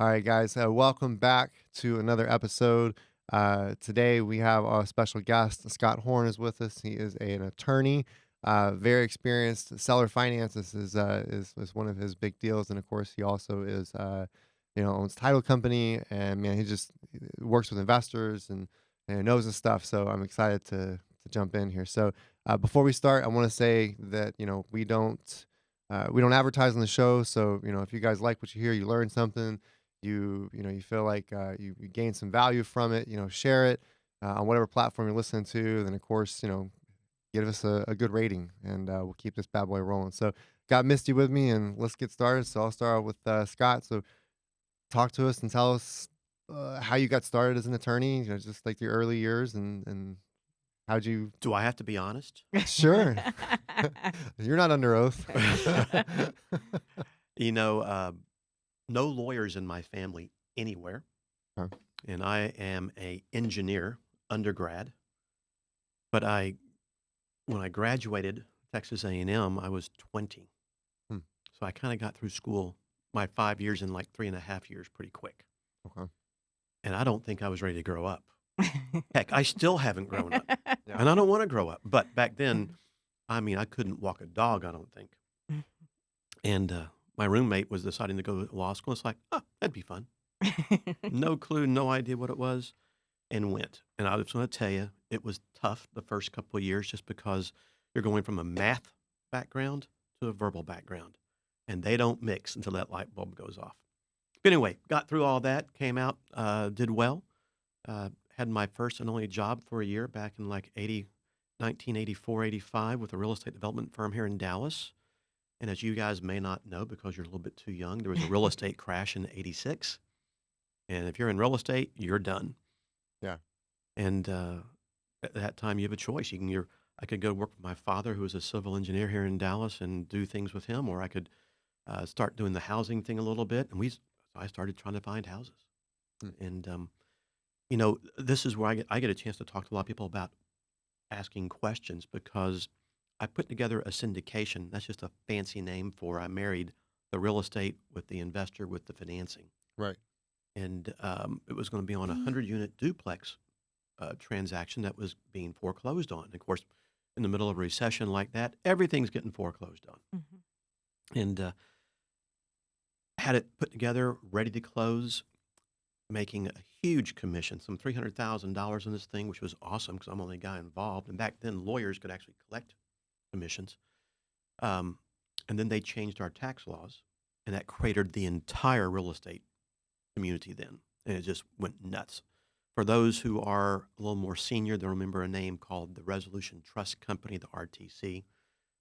All right, guys, welcome back to another episode. Today we have a special guest. Scott Horne is with us. He is an attorney, very experienced. Seller finances is one of his big deals, and of course, he also is, owns title company, and man, he just works with investors and knows his stuff. So I'm excited to jump in here. So before we start, I want to say that we don't advertise on the show. So if you guys like what you hear, you learn something, you feel like you gain some value from it, share it on whatever platform you're listening to. Then of course, give us a good rating, and we'll keep this bad boy rolling. So got Misty with me, and let's get started. So I'll start out with Scott. So talk to us and tell us how you got started as an attorney, just like your early years, and how'd you. Do I have to be honest? Sure. You're not under oath. You know, no lawyers in my family anywhere, Okay. and I am a engineer undergrad. But when I graduated Texas A&M, I was 20, Hmm. so I kind of got through school my 5 years in like 3.5 years pretty quick, Okay. and I don't think I was ready to grow up. Heck, I still haven't grown up, Yeah. and I don't want to grow up. But back then, I mean, I couldn't walk a dog, I don't think. And my roommate was deciding to go to law school. It's like, oh, that'd be fun. No clue, no idea what it was, and went. And I was going to tell you, it was tough the first couple of years just because you're going from a math background to a verbal background, and they don't mix until that light bulb goes off. But anyway, got through all that, came out, did well, had my first and only job for a year back in like 1984, 85 with a real estate development firm here in Dallas. And as you guys may not know because you're a little bit too young, there was a real estate crash in '86. And if you're in real estate, you're done. Yeah. And at that time, you have a choice. I could go work with my father, who was a civil engineer here in Dallas, and do things with him, or I could start doing the housing thing a little bit. And I started trying to find houses. Hmm. And this is where I get a chance to talk to a lot of people about asking questions because I put together a syndication. That's just a fancy name for I married the real estate with the investor with the financing. Right. And it was going to be on a 100-unit duplex transaction that was being foreclosed on. Of course, in the middle of a recession like that, everything's getting foreclosed on. Mhm. And had it put together, ready to close, making a huge commission, some $300,000 on this thing, which was awesome because I'm the only guy involved. And back then, lawyers could actually collect commissions. Um, and then they changed our tax laws, and that cratered the entire real estate community then. And it just went nuts. For those who are a little more senior, they'll remember a name called the Resolution Trust Company, the RTC,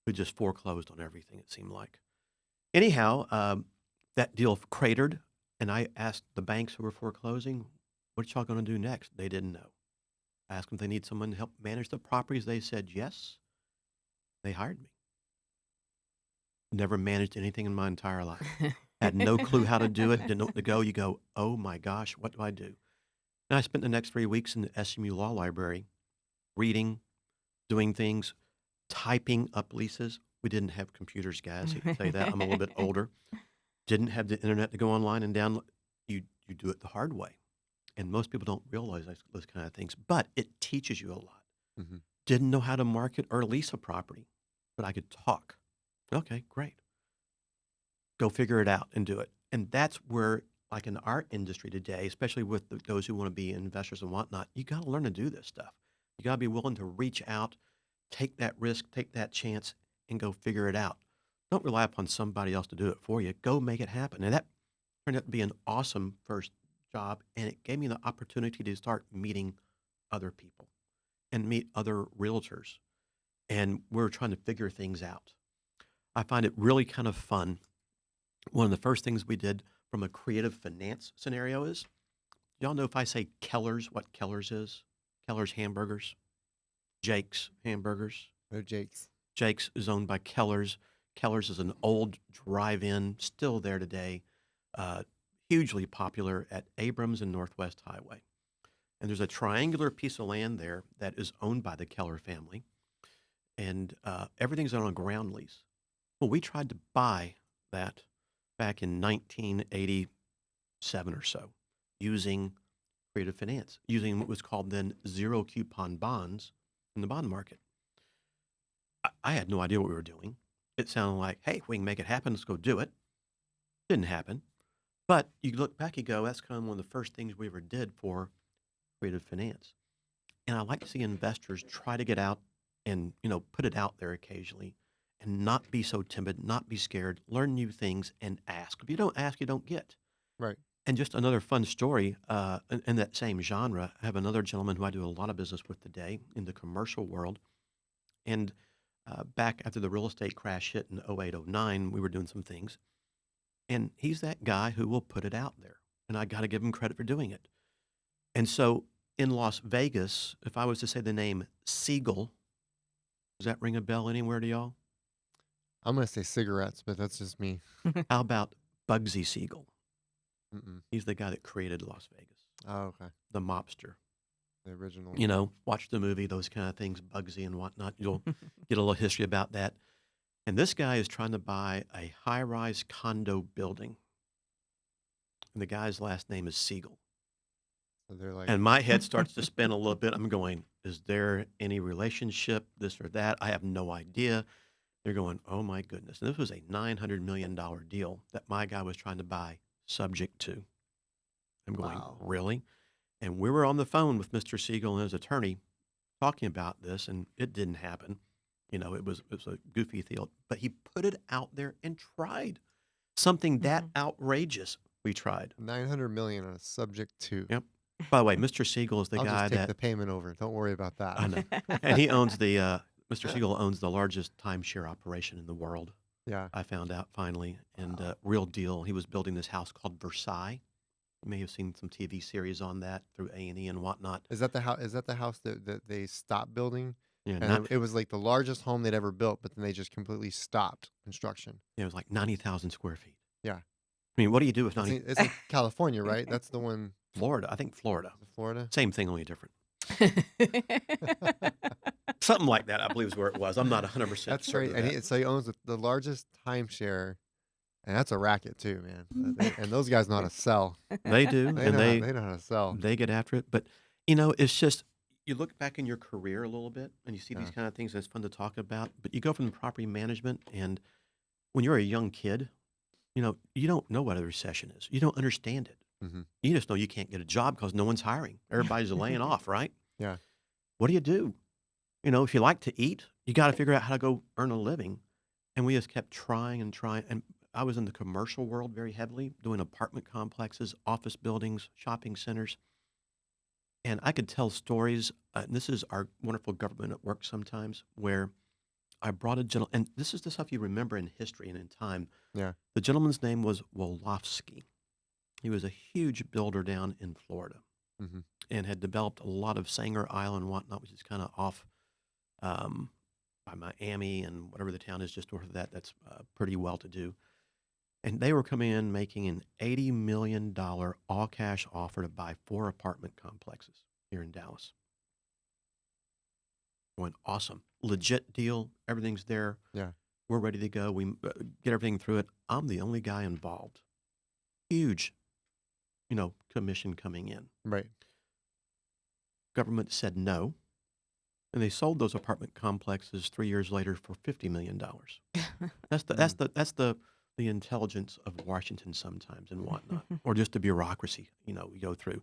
who just foreclosed on everything, it seemed like. Anyhow, that deal cratered, and I asked the banks who were foreclosing, what y'all going to do next? They didn't know. I asked them if they need someone to help manage the properties. They said yes. They hired me. Never managed anything in my entire life. Had no clue how to do it. Didn't know where to go. You go, oh my gosh, what do I do? And I spent the next 3 weeks in the SMU Law Library reading, doing things, typing up leases. We didn't have computers, guys. I hate to say that. I'm a little bit older. Didn't have the internet to go online and download. You do it the hard way. And most people don't realize those kind of things. But it teaches you a lot. Hmm. Didn't know how to market or lease a property, but I could talk. Okay, great. Go figure it out and do it. And that's where, like in our industry today, especially with those who want to be investors and whatnot, you got to learn to do this stuff. You got to be willing to reach out, take that risk, take that chance, and go figure it out. Don't rely upon somebody else to do it for you. Go make it happen. And that turned out to be an awesome first job, and it gave me the opportunity to start meeting other people and meet other realtors. And we're trying to figure things out. I find it really kind of fun. One of the first things we did from a creative finance scenario is, y'all know if I say Keller's, what Keller's is? Keller's Hamburgers, Jake's Hamburgers. No Jakes. Jake's is owned by Keller's. Keller's is an old drive-in, still there today, uh, hugely popular at Abrams and Northwest Highway. And there's a triangular piece of land there that is owned by the Keller family, and everything's on a ground lease. Well, we tried to buy that back in 1980, 7 or so, using creative finance, using what was called then zero coupon bonds in the bond market. I had no idea what we were doing. It sounded like, hey, if we can make it happen, let's go do it. Didn't happen. But you look back, you go, that's kind of one of the first things we ever did for creative finance. And I like to see investors try to get out and, put it out there occasionally and not be so timid, not be scared, learn new things and ask. If you don't ask, you don't get. Right. And just another fun story in that same genre, I have another gentleman who I do a lot of business with today in the commercial world. And back after the real estate crash hit in 08, 09, we were doing some things. And he's that guy who will put it out there. And I got to give him credit for doing it. And so in Las Vegas, if I was to say the name Siegel, does that ring a bell anywhere to y'all? I'm gonna say cigarettes, but that's just me. How about Bugsy Siegel? Mm-mm. He's the guy that created Las Vegas, Oh, okay. the mobster. The original. Watch the movie, those kind of things, Bugsy and whatnot. You'll get a little history about that. And this guy is trying to buy a high-rise condo building. And the guy's last name is Siegel. So they're like, And my head starts to spin a little bit. I'm going, is there any relationship, this or that? I have no idea. They're going, oh my goodness. And this was a $900 million deal that my guy was trying to buy subject to. I'm going, wow. really? And we were on the phone with Mr. Siegel and his attorney talking about this, and it didn't happen. It was a goofy deal, but he put it out there and tried something that outrageous. We tried. 900 million on a subject to. Yep. By the way, Mr. Siegel is the I'll guy just take that the payment over. Don't worry about that. I know, and he owns the Mr. Siegel owns the largest timeshare operation in the world. Yeah. I found out finally, and real deal. He was building this house called Versailles. You may have seen some TV series on that through A&E and whatnot. Is that the house? Is that the house that they stopped building? Yeah, And it was like the largest home they'd ever built, but then they just completely stopped construction. it was like 90,000 square feet. Yeah. I mean, what do you do with 90? It's in California, right? That's the one. Florida, I think Florida. Florida. Same thing, only different. Something like that, I believe is where it was. I'm not 100% That's certain. right. And so he owns the largest timeshare, and that's a racket too, man. And those guys know how to sell. They do, They and know how to sell. they get after it. But it's just you look back in your career a little bit, and you see these Yeah. kind of things, and it's fun to talk about. But you go from the property management, and when you're a young kid, you don't know what a recession is. You don't understand it. Mhm. You just know you can't get a job because no one's hiring. Everybody's laying off, right? Yeah. What do you do? If you like to eat, you got to figure out how to go earn a living. And we just kept trying and trying. And I was in the commercial world very heavily, doing apartment complexes, office buildings, shopping centers. And I could tell stories. And this is our wonderful government at work sometimes, where I brought a gentleman, and this is the stuff you remember in history and in time. Yeah. The gentleman's name was Wolofsky. He was a huge builder down in Florida Mhm. and had developed a lot of Sanger Island and whatnot, which is kind of off by Miami and whatever the town is just north of that. That's pretty well to do. And they were coming in making an $80 million all cash offer to buy 4 apartment complexes here in Dallas. Going, awesome. Legit deal. Everything's there. Yeah. We're ready to go. We get everything through it. I'm the only guy involved. Huge, commission coming in. Right. Government said no, and they sold those apartment complexes 3 years later for $50 million. That's the intelligence of Washington sometimes and whatnot, or just the bureaucracy. You go through,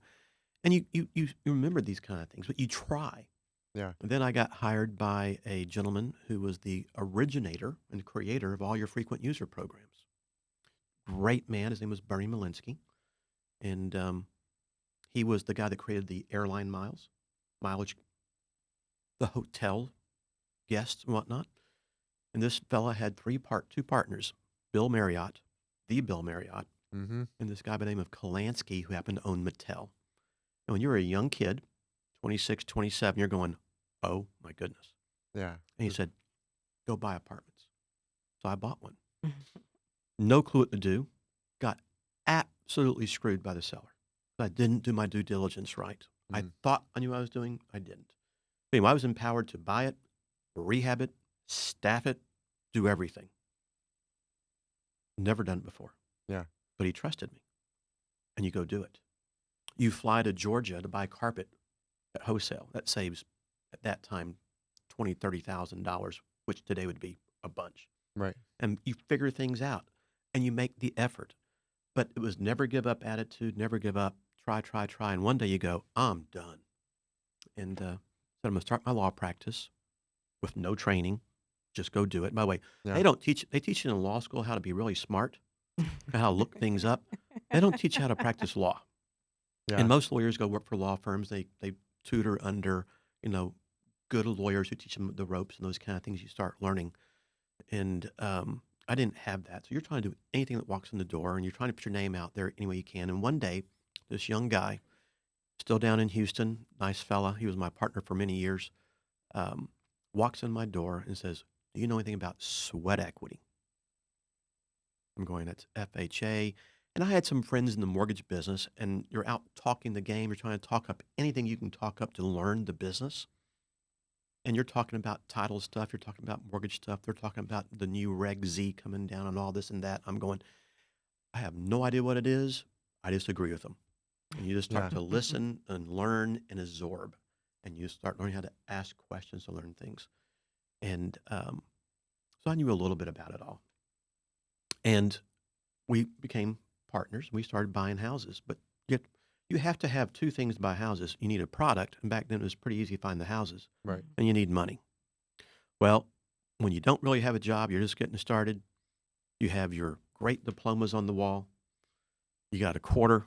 and you remember these kind of things, but you try. Yeah. And then I got hired by a gentleman who was the originator and creator of all your frequent user programs. Great man. His name was Bernie Malinsky. And he was the guy that created the airline mileage, the hotel guests and whatnot. And this fella had two partners, Bill Marriott, the Bill Marriott, Mm-hmm. and this guy by the name of Kalansky who happened to own Mattel. And when you're a young kid, 26, 27, you're going, oh my goodness. Yeah. And he said, go buy apartments. So I bought one. No clue what to do. Got absolutely screwed by the seller. I didn't do my due diligence right. I thought I knew what I was doing. I didn't. Anyway, I was empowered to buy it, rehab it, staff it, do everything. Never done it before. Yeah. But he trusted me. and you go do it. You fly to Georgia to buy carpet at wholesale. That saves at that time $20,000, $30,000, which today would be a bunch. Right. And you figure things out and you make the effort. But it was never give up attitude, never give up, try, try, try. And one day you go, I'm done. And said, I'm going to start my law practice with no training. Just go do it. By the way, Yeah. they teach you in law school how to be really smart, how to look things up. They don't teach you how to practice law. Yeah. And most lawyers go work for law firms. They tutor under, good lawyers who teach them the ropes and those kind of things you start learning. And I didn't have that. So you're trying to do anything that walks in the door, and you're trying to put your name out there any way you can. And one day, this young guy, still down in Houston, nice fella, he was my partner for many years, walks in my door and says, do you know anything about sweat equity? I'm going, that's FHA. And I had some friends in the mortgage business, and you're out talking the game. You're trying to talk up anything you can talk up to learn the business. And you're talking about title stuff. You're talking about mortgage stuff. They're talking about the new Reg Z coming down and all this and that. I'm going, I have no idea what it is. I just agree with them. And you just Yeah. start to listen and learn and absorb. And you start learning how to ask questions to learn things. And so I knew a little bit about it all. And we became partners. We started buying houses. But you have to have two things to buy houses. You need a product. And back then it was pretty easy to find the houses. Right. And you need money. Well, when you don't really have a job, you're just getting started. You have your great diplomas on the wall. You got a quarter.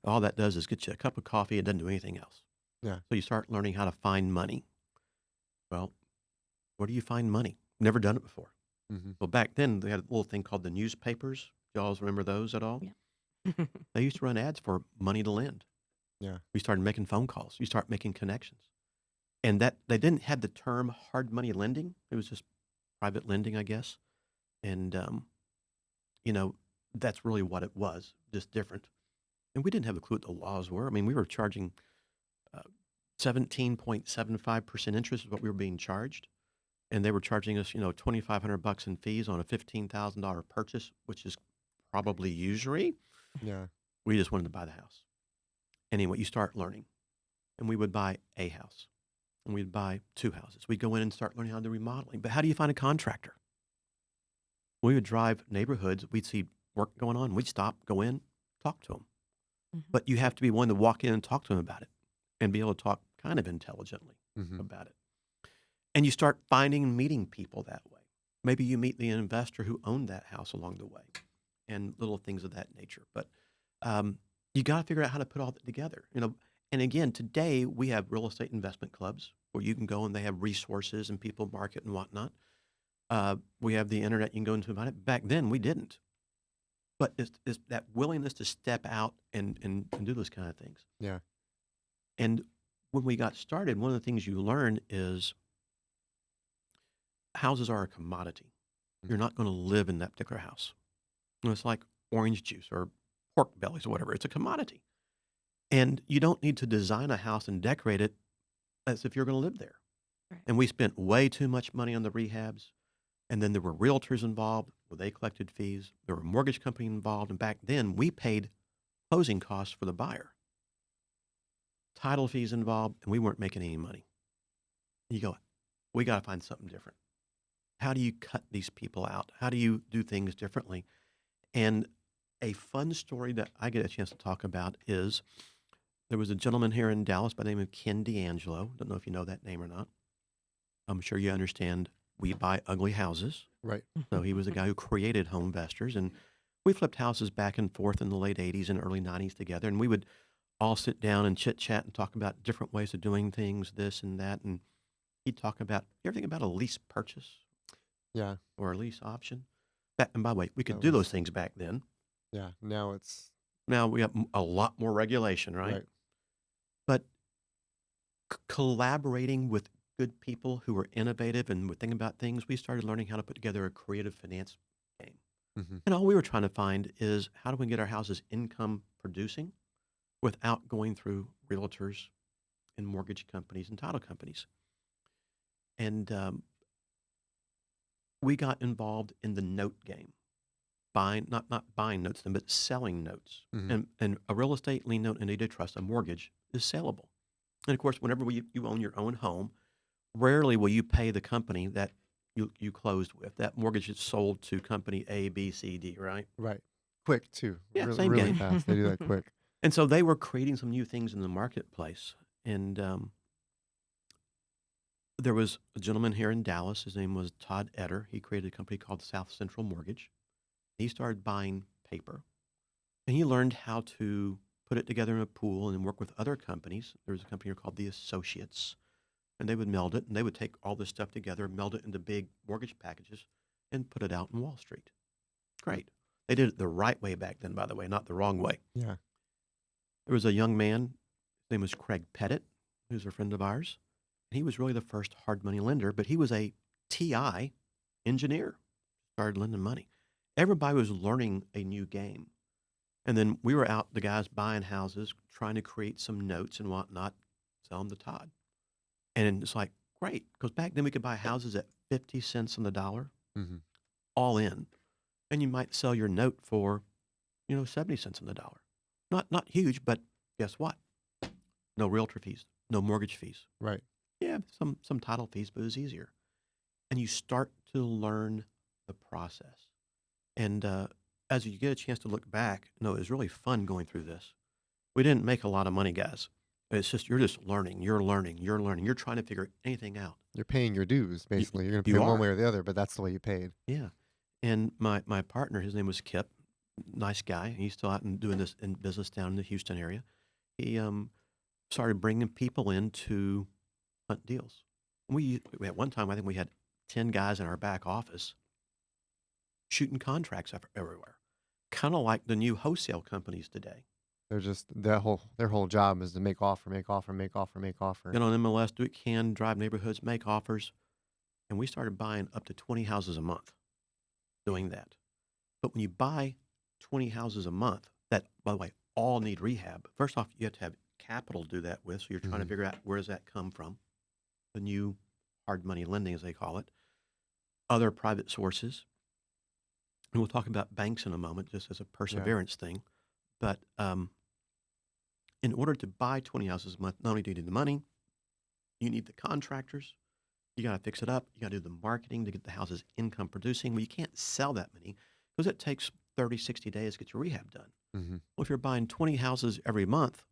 All that does is get you a cup of coffee. It doesn't do anything else. Yeah. So you start learning how to find money. Well, where do you find money? Never done it before. Mm-hmm. Well, back then they had a little thing called the newspapers. Y'all remember those at all? Yeah. They used to run ads for money to lend. Yeah. We started making phone calls. You start making connections. And that they didn't have the term hard money lending. It was just private lending, I guess. And, that's really what it was, just different. And we didn't have a clue what the laws were. I mean, we were charging 17.75% interest is what we were being charged. And they were charging us, $2,500 in fees on a $15,000 purchase, which is probably usury. Yeah. We just wanted to buy the house. Anyway, you start learning. And we would buy a house. And we'd buy two houses. We'd go in and start learning how to do remodeling. But how do you find a contractor? We would drive neighborhoods. We'd see work going on. We'd stop, go in, talk to them. Mm-hmm. But you have to be willing to walk in and talk to them about it and be able to talk kind of intelligently Mm-hmm. about it. And you start finding and meeting people that way. Maybe you meet the investor who owned that house along the way and little things of that nature. But you got to figure out how to put all that together. And again, today we have real estate investment clubs where you can go and they have resources and people market and whatnot. We have the internet you can go into about it. Back then we didn't. But it's that willingness to step out and do those kind of things. Yeah. And when we got started, one of the things you learn is houses are a commodity. You're not going to live in that particular house. It's like orange juice or pork bellies or whatever. It's a commodity. And you don't need to design a house and decorate it as if you're going to live there. Right. And we spent way too much money on the rehabs. And then there were realtors involved where they collected fees. There were mortgage companies involved. And back then, we paid closing costs for the buyer. Title fees involved, and we weren't making any money. You go, we got to find something different. How do you cut these people out? How do you do things differently? And a fun story that I get a chance to talk about is there was a gentleman here in Dallas by the name of Ken D'Angelo. Don't know if you know that name or not. I'm sure you understand we buy ugly houses. Right. So he was the guy who created Home Investors. And we flipped houses back and forth in the late 80s and early 90s together. And we would all sit down and chit-chat and talk about different ways of doing things, this and that. And he'd talk about, you ever think about a lease purchase? Yeah. Or a lease option? And by the way, we could That do was- those things back then. Yeah. Now it's Now we have a lot more regulation, right? But collaborating with good people who are innovative and would think about things, we started learning how to put together a creative finance game. Mm-hmm. And all we were trying to find is how do we get our houses income producing without going through realtors and mortgage companies and title companies. And we got involved in the note game. buying, not buying notes, then, but selling notes. Hmm. And a real estate lien note and a deed of trust, a mortgage, is saleable. And of course, whenever you own your own home, rarely will you pay the company that you closed with. That mortgage is sold to company A, B, C, D, right? Right. Quick too. Yeah, same Really game. fast. They do that quick. And so they were creating some new things in the marketplace. And there was a gentleman here in Dallas. His name was Todd Etter. He created a company called South Central Mortgage. He started buying paper, and he learned how to put it together in a pool and then work with other companies. There was a company here called the Associates, and they would meld it, and they would take all this stuff together, meld it into big mortgage packages, and put it out in Wall Street. Great. They did it the right way back then, by the way, not the wrong way. Yeah. There was a young man, his name was Craig Pettit, who's a friend of ours. He was really the first hard money lender, but he was a TI engineer, started lending money. Everybody was learning a new game. And then we were out, the guys buying houses, trying to create some notes and whatnot, sell them to Todd. And it's like, great, because back then we could buy houses at 50 cents on the dollar, Hmm. all in. And you might sell your note for, 70 cents on the dollar. Not huge, but guess what? No realtor fees, no mortgage fees. Right. Yeah, some title fees, but it was easier. And you start to learn the process. And as you get a chance to look back, it was really fun going through this. We didn't make a lot of money, guys. It's just, you're just learning. You're learning. You're learning. You're trying to figure anything out. You're paying your dues, basically. You're going to You pay one are. way or the other, but that's the way you paid. Yeah. And my partner, his name was Kip, nice guy. He's still out and doing this in business down in the Houston area. He started bringing people in to hunt deals. We at one time, I think we had 10 guys in our back office shooting contracts everywhere, kind of like the new wholesale companies today. They're just their whole job is to make offer, make offer, make offer, make offer. Get on MLS, do what you can, drive neighborhoods, make offers. And we started buying up to 20 houses a month doing that. But when you buy 20 houses a month, that, by the way, all need rehab. First off, you have to have capital to do that with. So you're trying to Mhm. figure out, where does that come from? The new hard money lending, as they call it. Other private sources. And we'll talk about banks in a moment, just as a perseverance thing. But in order to buy 20 houses a month, not only do you need the money, you need the contractors. You got to fix it up. You got to do the marketing to get the houses income producing. Well, you can't sell that many because it takes 30, 60 days to get your rehab done. Mhm. Well, if you're buying 20 houses every month,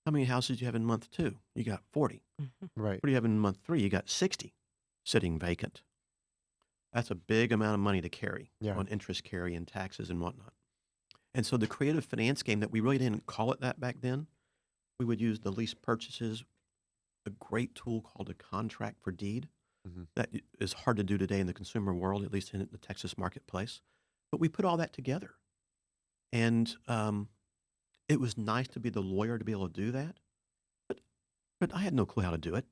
how many houses do you have in month 2? You got 40. Right. What do you have in month 3? You got 60 sitting vacant. That's a big amount of money to carry Yeah. on interest carry and taxes and whatnot. And so the creative finance game that we really didn't call it that back then, we would use the lease purchases, a great tool called a contract for deed. Mhm. That is hard to do today in the consumer world, at least in the Texas marketplace. But we put all that together. And it was nice to be the lawyer to be able to do that. But I had no clue how to do it.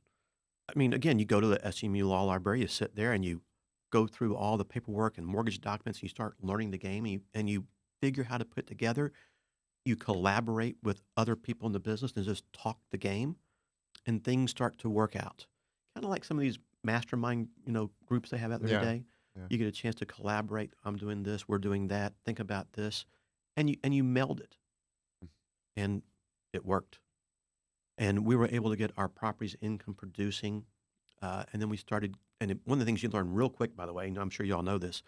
I mean, again, you go to the SMU Law Library, you sit there and you go through all the paperwork and mortgage documents, and you start learning the game, and you figure how to put together. You collaborate with other people in the business and just talk the game, and things start to work out. Kind of like some of these mastermind, groups they have out there Yeah. today. Yeah. You get a chance to collaborate. I'm doing this, we're doing that. Think about this, and you meld it, and it worked. And we were able to get our properties income producing, and then we started. And one of the things you learn real quick, by the way, and I'm sure you all know this,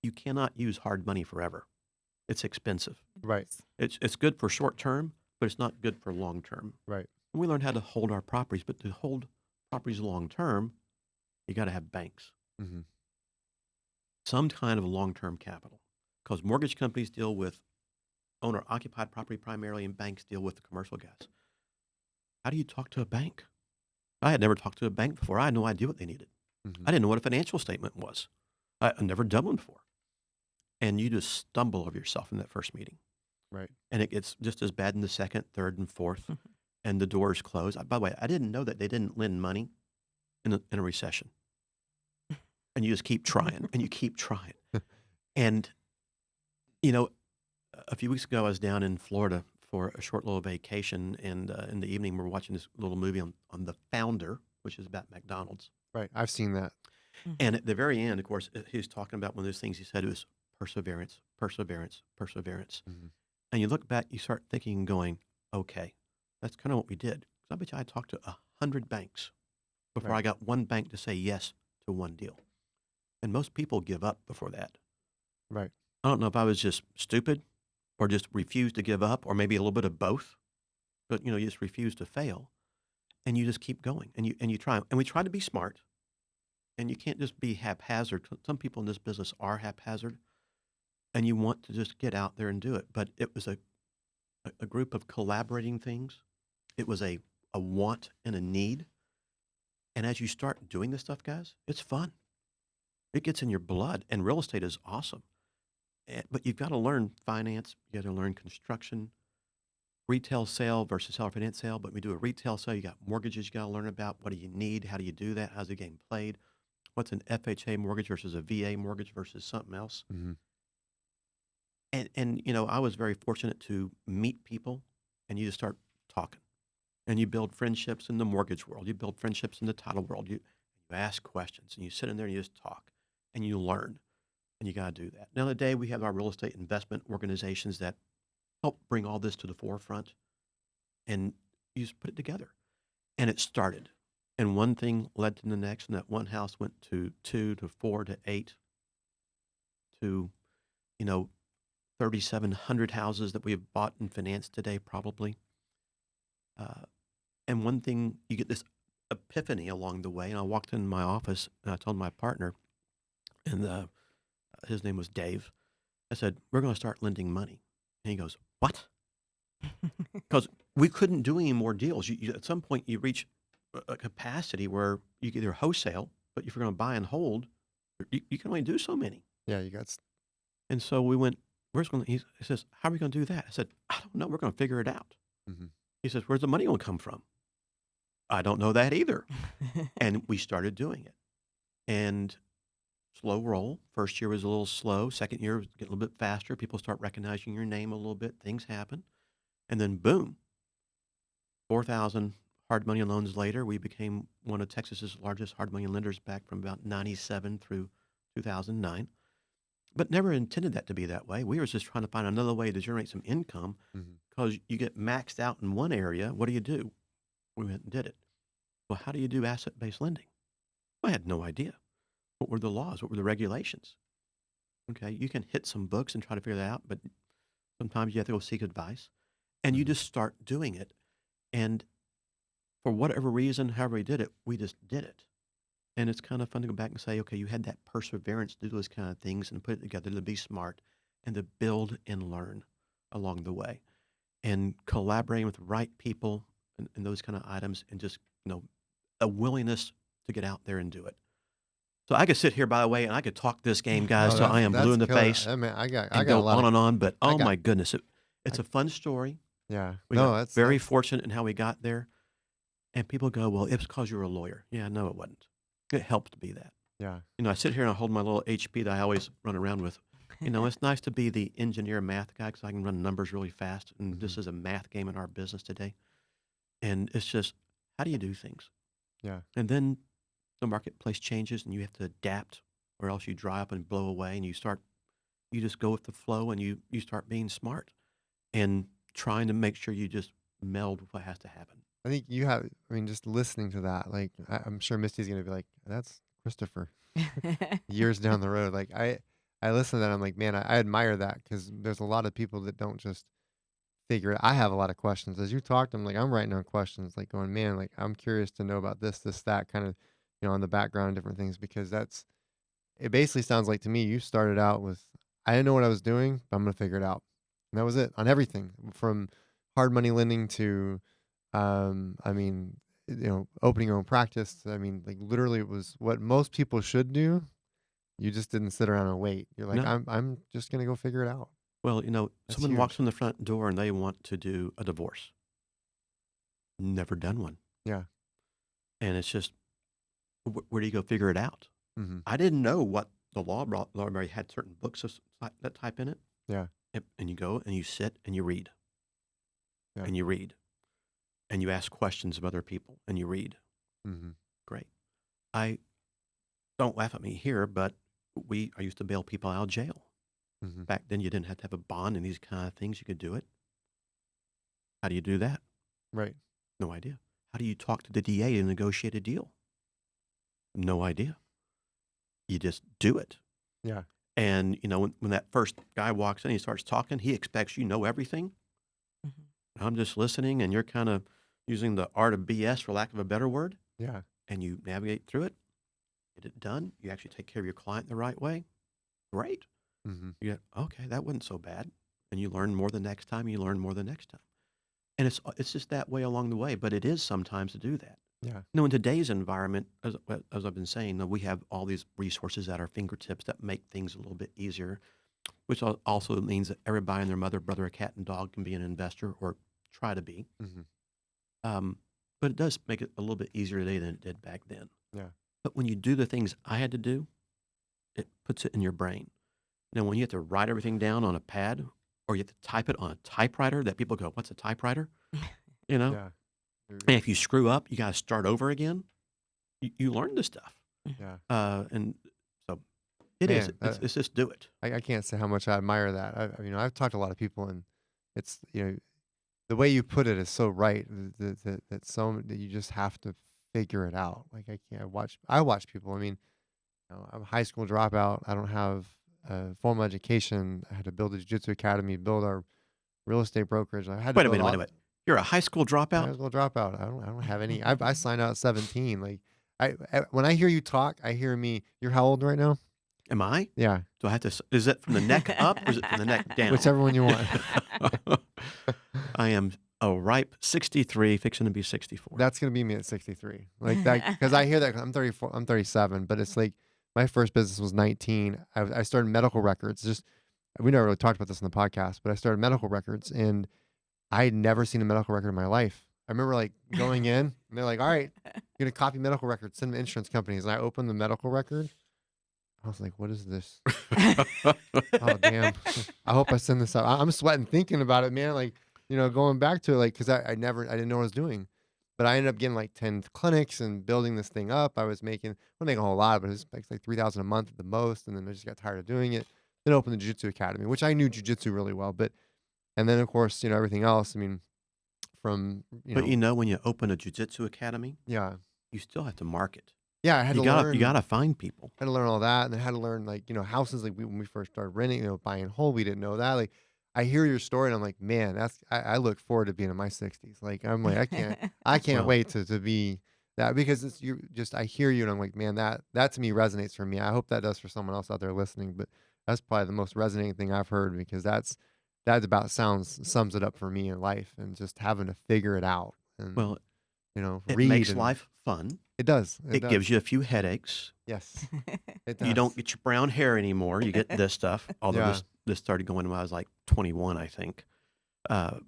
you cannot use hard money forever. It's expensive. Right. It's good for short term, but it's not good for long term. Right. And we learned how to hold our properties, but to hold properties long term, you got to have banks, Mhm. some kind of long term capital, because mortgage companies deal with owner occupied property primarily, and banks deal with the commercial guys. How do you talk to a bank? I had never talked to a bank before. I had no idea what they needed. Mhm. I didn't know what a financial statement was. I'd never done one before. And you just stumble over yourself in that first meeting. Right. And it gets just as bad in the second, third, and fourth, and the doors close. By the way, I didn't know that they didn't lend money in a recession. And you just keep trying, and you keep trying. And, a few weeks ago, I was down in Florida for a short little vacation, and in the evening, we're watching this little movie on The Founder, which is about McDonald's. Right. I've seen that. And at the very end, of course, he was talking about one of those things he said, it was perseverance, perseverance, perseverance. Mhm. And you look back, you start thinking and going, okay, that's kind of what we did. 'Cause I bet you I talked to 100 banks before Right. I got one bank to say yes to one deal. And most people give up before that. Right. I don't know if I was just stupid or just refused to give up or maybe a little bit of both, but you just refuse to fail and you just keep going and you try. And we try to be smart and you can't just be haphazard. Some people in this business are haphazard and you want to just get out there and do it. But it was a group of collaborating things. It was a want and a need. And as you start doing this stuff, guys, it's fun. It gets in your blood, and real estate is awesome. But you've got to learn finance. You got to learn construction, retail sale versus seller finance sale. But we do a retail sale. You got mortgages you got to learn about. What do you need? How do you do that? How's the game played? What's an FHA mortgage versus a VA mortgage versus something else? Mhm. And I was very fortunate to meet people, and you just start talking, and you build friendships in the mortgage world. You build friendships in the title world. You ask questions, and you sit in there and you just talk, and you learn, and you got to do that. Now, today we have our real estate investment organizations that help bring all this to the forefront, and you just put it together, and it started, and one thing led to the next, and that one house went to 2 to 4 to 8 to you know 3,700 houses that we have bought and financed today, probably. Uh, and one thing, you get this epiphany along the way. And I walked in my office and I told my partner, and his name was Dave. I said, "We're going to start lending money." And he goes, "What?" Because we couldn't do any more deals. At some point, you reach a capacity where you can either wholesale, but if you're going to buy and hold, you can only do so many. Yeah, you got And so we went, he says, "How are we going to do that?" I said, "I don't know. We're going to figure it out." mhm. He says, "Where's the money going to come from?" I don't know that either. And we started doing it. And slow roll. First year was a little slow. Second year was getting a little bit faster. People start recognizing your name a little bit. Things happen. And then boom, 4,000 hard money loans later, we became one of Texas's largest hard money lenders back from about 97 through 2009. But never intended that to be that way. We were just trying to find another way to generate some income Mhm. because you get maxed out in one area. What do? We went and did it. Well, how do you do asset-based lending? I had no idea. What were the laws? What were the regulations? Okay, you can hit some books and try to figure that out, but sometimes you have to go seek advice. And you Mhm. just start doing it. And for whatever reason, however we did it, we just did it. And it's kind of fun to go back and say, okay, you had that perseverance to do those kind of things and put it together to be smart and to build and learn along the way. And collaborating with the right people and those kind of items and just, a willingness to get out there and do it. So I could sit here, by the way, and I could talk this game, guys, Oh, till I am blue that's in the killer. face I mean, I and got a go lot of on and on, but I oh got my goodness, it's I a fun story. yeah. We got No, very that's fortunate in how we got there, and people go, "Well, it's because you're a lawyer." Yeah, no, it wasn't. It helped to be that. yeah. I sit here and I hold my little HP that I always run around with. It's nice to be the engineer math guy because I can run numbers really fast, and this Mhm. is a math game in our business today. And it's just, how do you do things? Yeah. And then the marketplace changes, and you have to adapt, or else you dry up and blow away, and you just go with the flow, and you start being smart and trying to make sure you just meld what has to happen. I think you have I mean, just listening to that, like, I'm sure Misty's gonna be like, "That's Christopher," years down the road. Like, I listen to that, I'm like, "Man, I admire that because there's a lot of people that don't just figure it I have a lot of questions. As you talked, I'm writing down questions, like, going, "Man, like, I'm curious to know about this, that," kind of, on the background, different things, because it basically sounds like to me you started out with, "I didn't know what I was doing, but I'm gonna figure it out." And that was it on everything from hard money lending to, I mean, opening your own practice. I mean, like literally it was what most people should do. You just didn't sit around and wait. You're like, No, I'm just gonna go figure it out. well, That's someone walks huge. in the front door and they want to do a divorce. Never done one, Yeah. and it's just, where do you go figure it out? Mhm. I didn't know what the library had certain books that type in it. Yeah. Yep, and you go and you sit and you read Yeah. and you read and you ask questions of other people and you read. Mhm. Great. I don't laugh at me here, but I used to bail people out of jail. Hmm. Back then, you didn't have to have a bond and these kind of things. You could do it. How do you do that? Right. No idea. How do you talk to the DA to negotiate a deal? No idea. You just do it. Yeah. And, when that first guy walks in, he starts talking, he expects you know everything. Mhm. I'm just listening, and you're kind of using the art of BS, for lack of a better word, Yeah. and you navigate through it, get it done. You actually take care of your client the right way. Great. Hmm. You get, okay, that wasn't so bad. And you learn more the next time, you learn more the next time. And it's just that way along the way, but it is sometimes to do that. Yeah. In today's environment, as I've been saying, we have all these resources at our fingertips that make things a little bit easier, which also means that everybody and their mother, brother, a cat, and dog can be an investor or try to be. Hmm. Um, but it does make it a little bit easier today than it did back then. Yeah. But when you do the things I had to do, it puts it in your brain. Now, when you have to write everything down on a pad or you have to type it on a typewriter, that people go, "What's a typewriter?" You know? Yeah. And if you screw up, you got to start over again. You learn this stuff. Yeah. And so it is. Man, It's just do it. I can't say how much I admire that. I've talked to a lot of people, and it's the way you put it is so right. That you just have to figure it out. Like I can't I watch people. I mean, I'm a high school dropout. I don't have a formal education. I had to build a jiu-jitsu academy, build our real estate brokerage. I had to Wait a build minute, wait a minute. You're a high school high dropout? school dropout. I don't have any. I signed out at 17. Like when I hear you talk, I hear me. You're how old right now? Am I? Yeah, Do I have to? Is it from the neck up or is it from the neck down? whichever one you want. I am a ripe 63, fixing to be 64. That's gonna be me at 63. Like that because I hear that. I'm 34. I'm 37. But it's like my first business was 19. I started medical records. Just we never really talked about this in the podcast, but I started medical records, and I had never seen a medical record in my life. I remember like going in, and they're like, "All right, you're gonna copy medical records, send them to insurance companies." And I opened the medical record. I was like, "What is this? Oh damn! I hope I send this out." I'm sweating thinking about it, man. Like going back to it, like because I didn't know what I was doing, but I ended up getting like 10 clinics and building this thing up. I was wasn't making a whole lot, but it was like 3,000 a month at the most, and then I just got tired of doing it. Then opened the Jiu-Jitsu Academy, which I knew Jiu-Jitsu really well, but and then of course everything else. I mean, from But when you open a jiu-jitsu academy, yeah, you still have to market. yeah, I had You to gotta learn. you gotta find people. Had to learn all that, and then had to learn like houses. Like when we first started renting, buying whole, we didn't know that. Like I hear your story, and I'm like, man, I look forward to being in my 60s. Like I'm like I can't Well, wait to be that because it's you just I hear you, and I'm like, man, that to me resonates for me. I hope that does for someone else out there listening, but that's probably the most resonating thing I've heard because that about sums it up for me in life, and just having to figure it out and well, it read makes and life fun. it does. It gives you a few headaches. Yes, it You don't does. get your brown hair anymore. You get this stuff. Although Yeah. this started going when I was like 21, I think. Uh,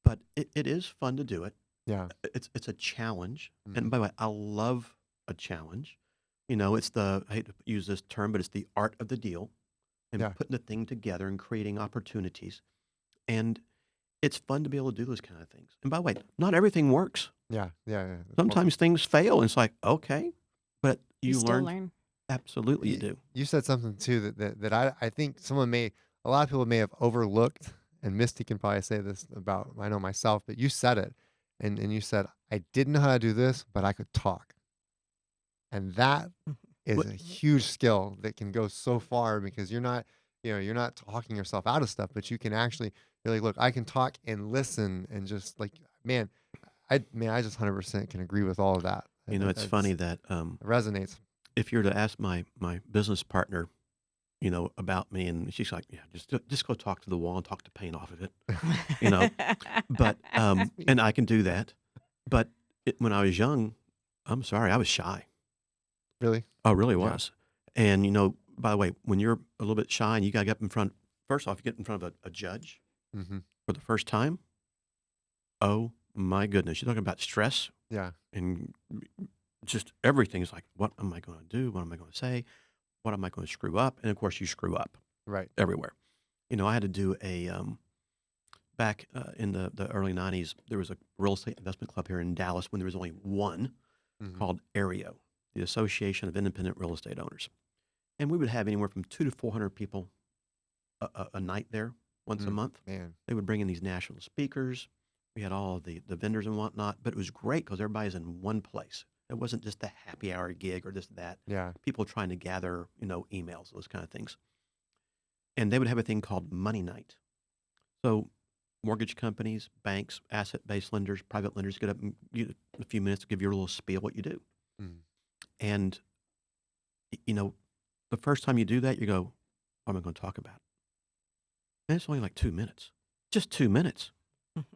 but it is fun to do it. Yeah. It's a challenge. Mhm. And by the way, I love a challenge. It's I hate to use this term, but it's the art of the deal and Yeah. putting the thing together and creating opportunities. And it's fun to be able to do those kind of things. And by the way, not everything works. Yeah. Yeah. Yeah. Sometimes things fail, and it's like, okay, but You you still learn. learn. Absolutely, you do. You said something too that I think a lot of people may have overlooked, and Misty can probably say this about I know myself, but you said it, and you said I didn't know how to do this, but I could talk, and that is What- a huge skill that can go so far because you're not talking yourself out of stuff, but you can actually you're like, look, I can talk and listen, and just like man, I just 100% can agree with all of that. It's funny that It resonates. if you were to ask my business partner, about me, and she's like, yeah, just go talk to the wall and talk the paint off of it, you know. But and I can do that. But when I was young, I'm sorry, I was shy. Really? I really Yeah. was. And by the way, when you're a little bit shy and you got to get up in front, first off, you get in front of a judge Mm-hmm. for the first time. Oh my goodness, you're talking about stress Yeah. and just everything is like, what am I going to do? What am I going to say? What am I going to screw up? And of course, you screw up Right. everywhere. I had to do back in the early 90s, there was a real estate investment club here in Dallas when there was only one Mhm. called AREO, the Association of Independent Real Estate Owners. And we would have anywhere from 200 to 400 people a night there once a Mm, month. man. They would bring in these national speakers. We had all of the vendors and whatnot, but it was great because everybody's in one place. It wasn't just a happy hour gig or this that. Yeah. People trying to gather, emails, those kind of things. And they would have a thing called Money Night. So mortgage companies, banks, asset-based lenders, private lenders get up and a few minutes to give you a little spiel what you do. Mm, And the first time you do that, you go, "What am I going to talk about?" And it's only like 2 minutes, just 2 minutes.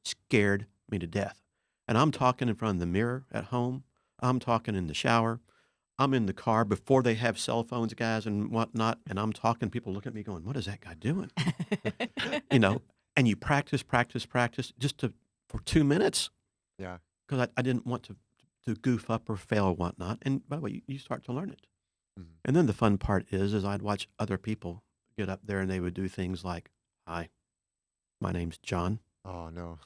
Scared me to death. And I'm talking in front of the mirror at home. I'm talking in the shower. I'm in the car before they have cell phones, guys, and whatnot. And I'm talking. People look at me going, "What is that guy doing?" you know. And you practice, practice, practice, just for 2 minutes, yeah. because I didn't want to goof up or fail or whatnot. And by the way, you start to learn it. Mhm. And then the fun part is I'd watch other people get up there and they would do things like, "Hi, my name's John. Oh no.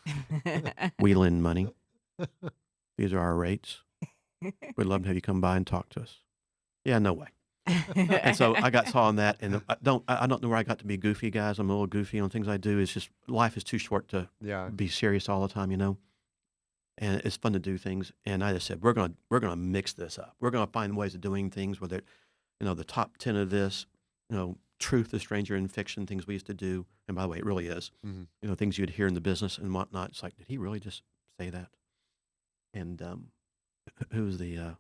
We lend money. These are our rates. We'd love to have you come by and talk to us." Yeah, no way. And so I got saw on that, and I don't know where I got to be goofy, guys. I'm a little goofy on things I do. It's just life is too short to Yeah. be serious all the time, And it's fun to do things. And I just said, we're gonna mix this up. We're gonna find ways of doing things where the top 10 of this, truth is stranger in fiction, things we used to do. And by the way, it really is. Mhm. Things you'd hear in the business and whatnot. It's like, did he really just say that? And who's the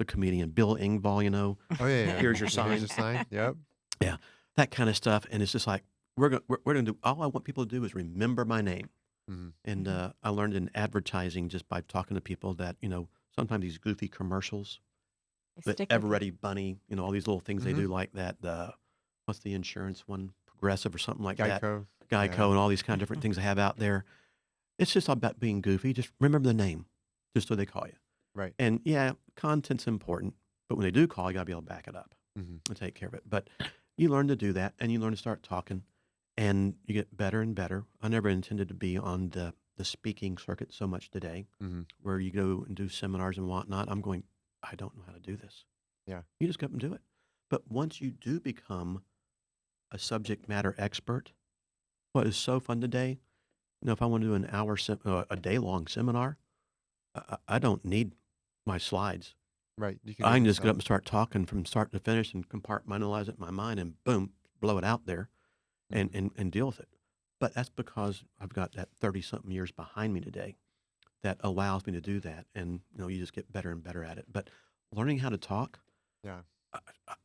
comedian Bill Engvall? Oh yeah. Yeah. Here's your Here's sign. your sign. Yep. Yeah, that kind of stuff. And it's just like we're gonna do. All I want people to do is remember my name. Mhm. And I learned in advertising just by talking to people that sometimes these goofy commercials, They the stick Ever with you. Ready Bunny, all these little things they Mhm. do like that. What's the insurance one? Progressive or something like that. Geico. Geico Yeah. and all these kind of different things they have out there. It's just all about being goofy. Just remember the name, just so they call you. Right. And yeah, content's important, but when they do call, you gotta be able to back it up Mhm. and take care of it. But you learn to do that, and you learn to start talking, and you get better and better. I never intended to be on the speaking circuit so much today, Mhm. where you go and do seminars and whatnot. I'm going, I don't know how to do this. Yeah. You just go up and do it. But once you do become a subject matter expert, what is so fun today, if I want to do an hour, a day long seminar, I don't need my slides. Right. You can do I it can just get up yourself. and start talking from start to finish and compartmentalize it in my mind and boom, blow it out there and, Mhm. and deal with it. But that's because I've got that 30 something years behind me today that allows me to do that. And, you just get better and better at it. But learning how to talk, Yeah. I, I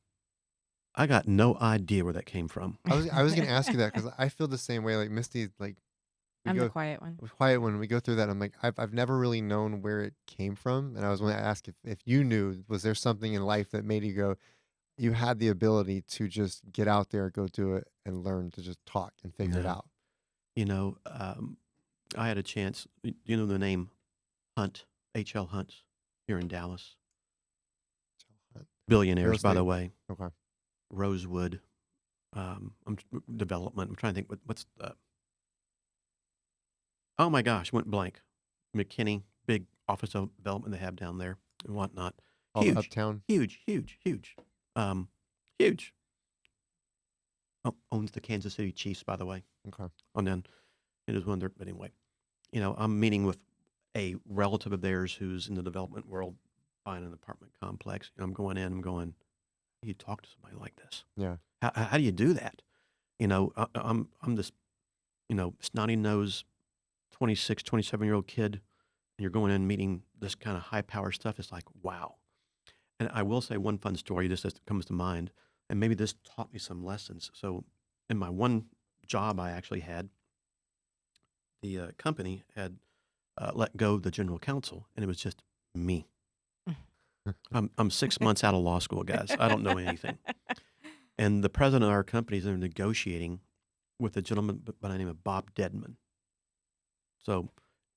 I got no idea where that came from. I was gonna ask you that because I feel the same way. Like Misty, like we I'm the go quiet one. quiet when we go through that. I'm like I've never really known where it came from, and I was going to ask if you knew. Was there something in life that made you go? You had the ability to just get out there, go do it, and learn to just talk and figure it No. out. I had a chance. You know the name Hunt, H.L. Hunt, here in Dallas. Real Billionaires, by the estate. way. Okay. Rosewood, development. I'm trying to think what's the. Oh my gosh, went blank. McKinney, big office development they have down there and whatnot. All the Huge, uptown. huge, huge, huge, huge. Oh, owns the Kansas City Chiefs, by the way. Okay. And then it is one of their. But anyway, I'm meeting with a relative of theirs who's in the development world, buying an apartment complex. And I'm going in. I'm going. How do you talk to somebody like this? Yeah. How do you do that? I'm this, snotty nosed 26, 27-year-old kid, and you're going in meeting this kind of high power stuff. It's like, wow. And I will say one fun story just as it comes to mind, and maybe this taught me some lessons. So in my one job I actually had, the company had let go the general counsel, and it was just me. I'm 6 months out of law school, guys. I don't know anything. And the president of our company is negotiating with a gentleman by the name of Bob Dedman. So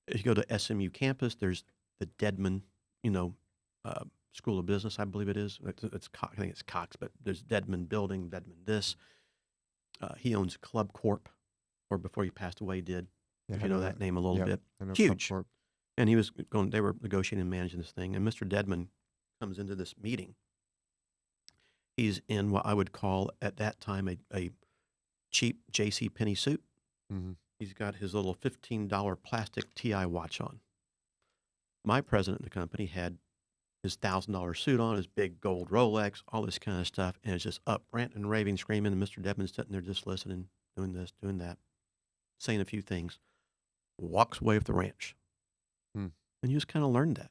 if you go to SMU campus, there's the Dedman, uh, School of Business, I believe it is. I think it's Cox, but there's Dedman Building, Dedman this. He owns Club Corp, or before he passed away, did. Yeah, If I you know know that name a little Yep. bit. I know Huge. Club Corp. And they were negotiating and managing this thing. And Mr. Dedman comes into this meeting. He's in what I would call at that time a cheap J.C. Penney suit. Mhm. He's got his little $15 plastic TI watch on. My president of the company had his $1,000 suit on, his big gold Rolex, all this kind of stuff, and it's just up ranting, raving, screaming, and Mr. Devon's sitting there just listening, doing this, doing that, saying a few things. Walks away with the ranch. Mm. And you just kind of learn that.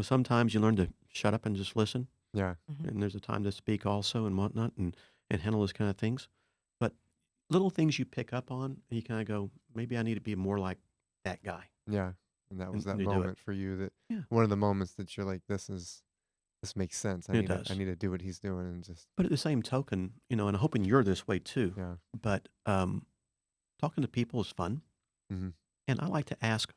Sometimes you learn to shut up and just listen, Yeah. and there's a time to speak also and whatnot, and handle those kind of things. But little things you pick up on, and you kind of go, maybe I need to be more like that guy. Yeah. And that was And that you do it. moment for you that Yeah. one of the moments that you're like, this makes sense. It does. I need to do what he's doing and just But at the same token, and I'm hoping you're this way too, yeah. but talking to people is fun. Mm-hmm. And I like to ask,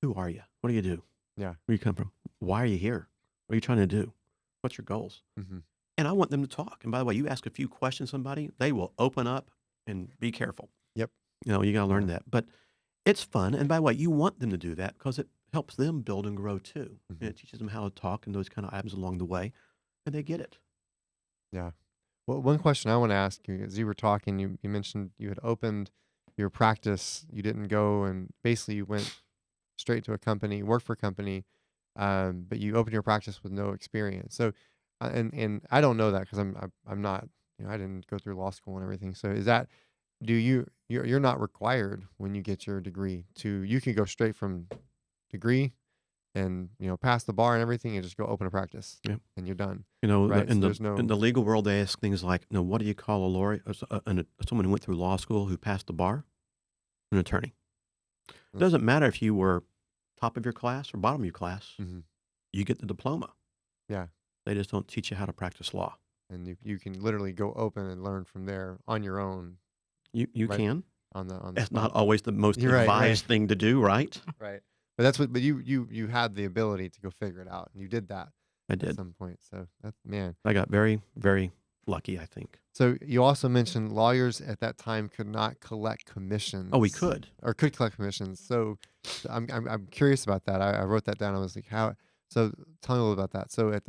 who are you? What do you do? Yeah. Where you come from? Why are you here? What are you trying to do? What's your goals? Mm-hmm. And I want them to talk. And by the way, you ask a few questions to somebody, they will open up and be careful. Yep. You got to learn Yeah. that. But it's fun. And by the way, you want them to do that because it helps them build and grow too. Mm-hmm. And it teaches them how to talk and those kind of items along the way. And they get it. Yeah. Well, one question I want to ask you, as you were talking, you mentioned you had opened your practice. You didn't go and basically you went straight to a company, worked for a company, but you opened your practice with no experience. So, and I don't know that because I'm not, I didn't go through law school and everything. So is that, you're not required when you get your degree you can go straight from degree and, pass the bar and everything and just go open a practice and you're done. Right. In So there's in the legal world, they ask things like, what do you call a lawyer? Someone who went through law school who passed the bar? An attorney. It doesn't matter if you were top of your class or bottom of your class. Mhm. You get the diploma. Yeah. They just don't teach you how to practice law. And you can literally go open and learn from there on your own. You Right. can. On the That's spot. not always the most You're right, advised thing to do, right? Right. But that's what. But you had the ability to go figure it out, and you did that I at did. some point. So that's man. I got very, very lucky, I think. So you also mentioned lawyers at that time could not collect commissions. Oh, we could. Or could collect commissions. So I'm curious about that. I wrote that down. I was like, how? So tell me a little about that. So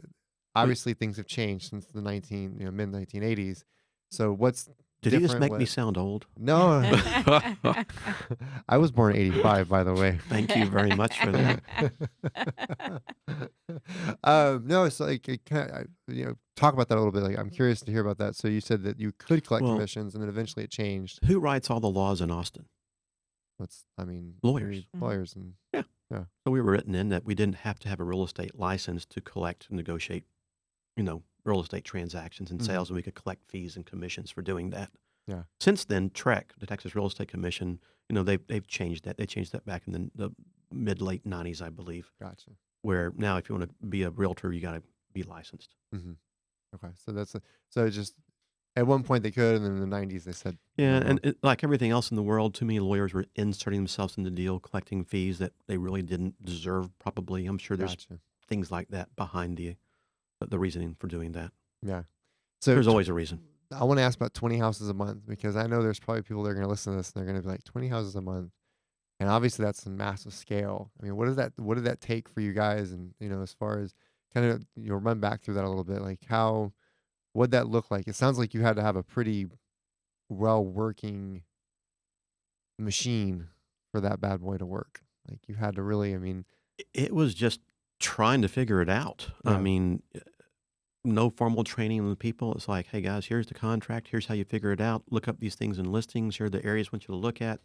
obviously things have changed since the mid 1980s. So what's Did he just different? make me sound old? No. I was born in 85, by the way. Thank you very much for that. No, it's like talk about that a little bit. Like I'm curious to hear about that. So you said that you could collect Well- commissions, and then eventually it changed. Who writes all the laws in Austin? Lawyers. Lawyers, and So we were written in that we didn't have to have a real estate license to collect and negotiate, real estate transactions and Mhm. sales, and we could collect fees and commissions for doing that. Yeah. Since then, TREC, the Texas Real Estate Commission, they've changed that. They changed that back in the mid-late 90s, I believe, gotcha. where now if you want to be a realtor, you got to be licensed. Hmm. Okay, so so just at one point they could, and then in the 90s they said Yeah, no. and like everything else in the world, too many lawyers were inserting themselves in the deal, collecting fees that they really didn't deserve, probably. I'm sure there's Gotcha. things like that behind the reasoning for doing that. Yeah. So There's always a reason. I want to ask about 20 houses a month because I know there's probably people that are going to listen to this and they're going to be like 20 houses a month, and obviously that's a massive scale. I mean, what did that take for you guys? And as far as kind of run back through that a little bit, like what'd that look like? It sounds like you had to have a pretty well working machine for that bad boy to work. Like you had to really, I mean, It was just trying to figure it out. I Yeah. mean, no formal training on the people. It's like, hey guys, here's the contract. Here's how you figure it out. Look up these things in listings. Here are the areas I want you to look at.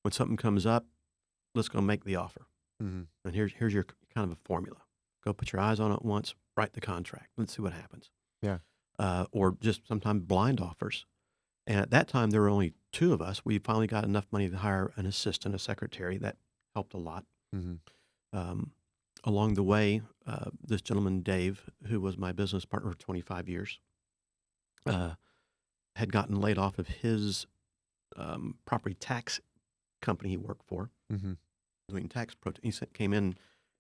When something comes up, let's go make the offer. mhm, And here's your kind of a formula. Go put your eyes on it once. Write the contract. Let's see what happens. Yeah. Or just sometimes blind offers. And at that time, there were only two of us. We finally got enough money to hire an assistant, a secretary. That helped a lot. mhm, Along the way, this gentleman, Dave, who was my business partner for 25 years, had gotten laid off of his property tax company he worked for, mhm. doing tax He came in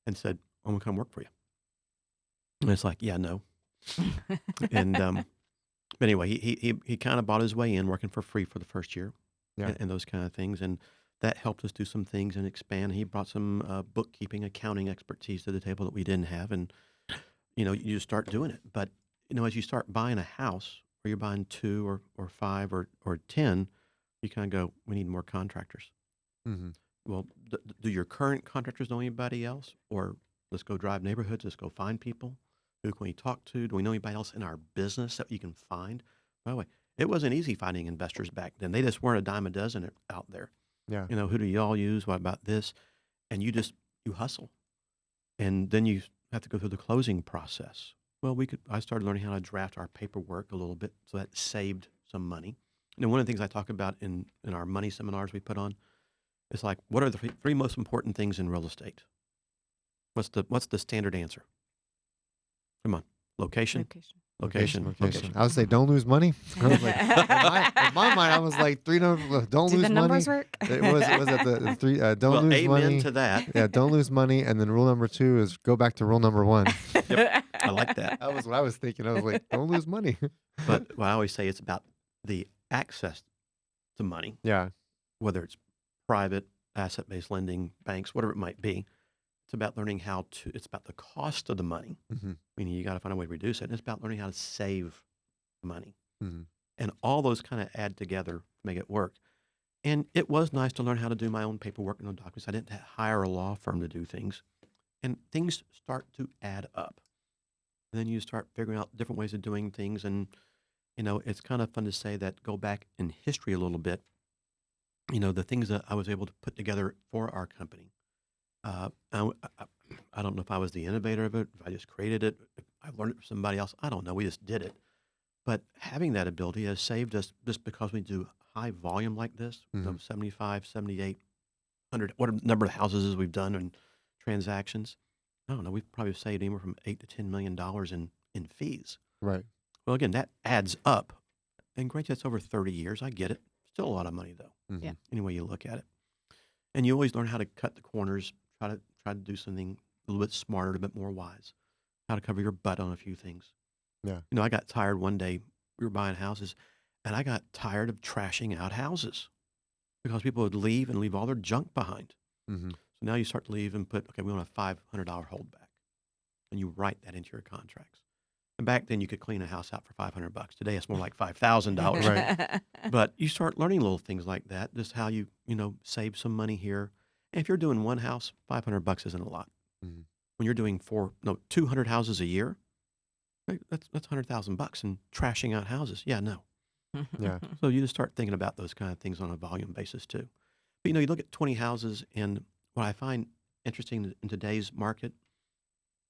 and said, I'm going to come work for you. And it's like, yeah, no. And but anyway, he kind of bought his way in, working for free for the first year, Yeah. and those kind of things. And that helped us do some things and expand. He brought some bookkeeping, accounting expertise to the table that we didn't have. And, you just start doing it. But, as you start buying a house, or you're buying 2 or 5 or 10, you kind of go, we need more contractors. Hmm. Well, do your current contractors know anybody else? Or let's go drive neighborhoods, let's go find people. Who can we talk to? Do we know anybody else in our business that you can find? By the way, it wasn't easy finding investors back then. They just weren't a dime a dozen out there. Yeah. Who do y'all use? What about this? And you hustle. And then you have to go through the closing process. Well, I started learning how to draft our paperwork a little bit, so that saved some money. And one of the things I talk about in our money seminars we put on is like, what are the three most important things in real estate? What's the standard answer? Come on. Location. Location. I would say don't lose money. I was like, in my mind, I was like don't Do lose the money. numbers work? It was at the three. Don't Well, lose amen money. to that. Yeah, don't lose money. And then rule number 2 is go back to rule number 1. Yep. I like that. That was what I was thinking. I was like, don't lose money. But what I always say, it's about the access to money, Yeah. whether it's private, asset-based lending, banks, whatever it might be. It's about learning it's about the cost of the money, Hmm. meaning you got to find a way to reduce it. And it's about learning how to save money. Hmm. And all those kind of add together to make it work. And it was nice to learn how to do my own paperwork and own documents. I didn't hire a law firm to do things. And things start to add up. And then you start figuring out different ways of doing things. And, it's kind of fun to say that, go back in history a little bit, the things that I was able to put together for our company. I don't know if I was the innovator of it, if I just created it, if I learned it from somebody else. I don't know. We just did it. But having that ability has saved us, just because we do high volume like this, Mhm. 75, 78, 100, what number of houses we've done and transactions. I don't know. We've probably saved anywhere from $8 to $10 million in fees. Right. Well, again, that adds up. And great, that's over 30 years. I get it. Still a lot of money, though, Mhm. Yeah. any way you look at it. And you always learn how to cut the corners, try to do something a little bit smarter, a bit more wise, how to cover your butt on a few things. Yeah. I got tired one day. We were buying houses, and I got tired of trashing out houses because people would leave and leave all their junk behind. Hmm. So now you start to leave and put, okay, we want a $500 holdback, and you write that into your contracts. And back then you could clean a house out for $500. Today it's more like $5,000. Right. But you start learning little things like that, just how you save some money here. And if you're doing one house, $500 isn't a lot. Mhm. When you're doing 200 houses a year, right, that's $100,000 and trashing out houses. Yeah, no. Yeah. So you just start thinking about those kind of things on a volume basis too. But you look at 20 houses, and what I find interesting in today's market,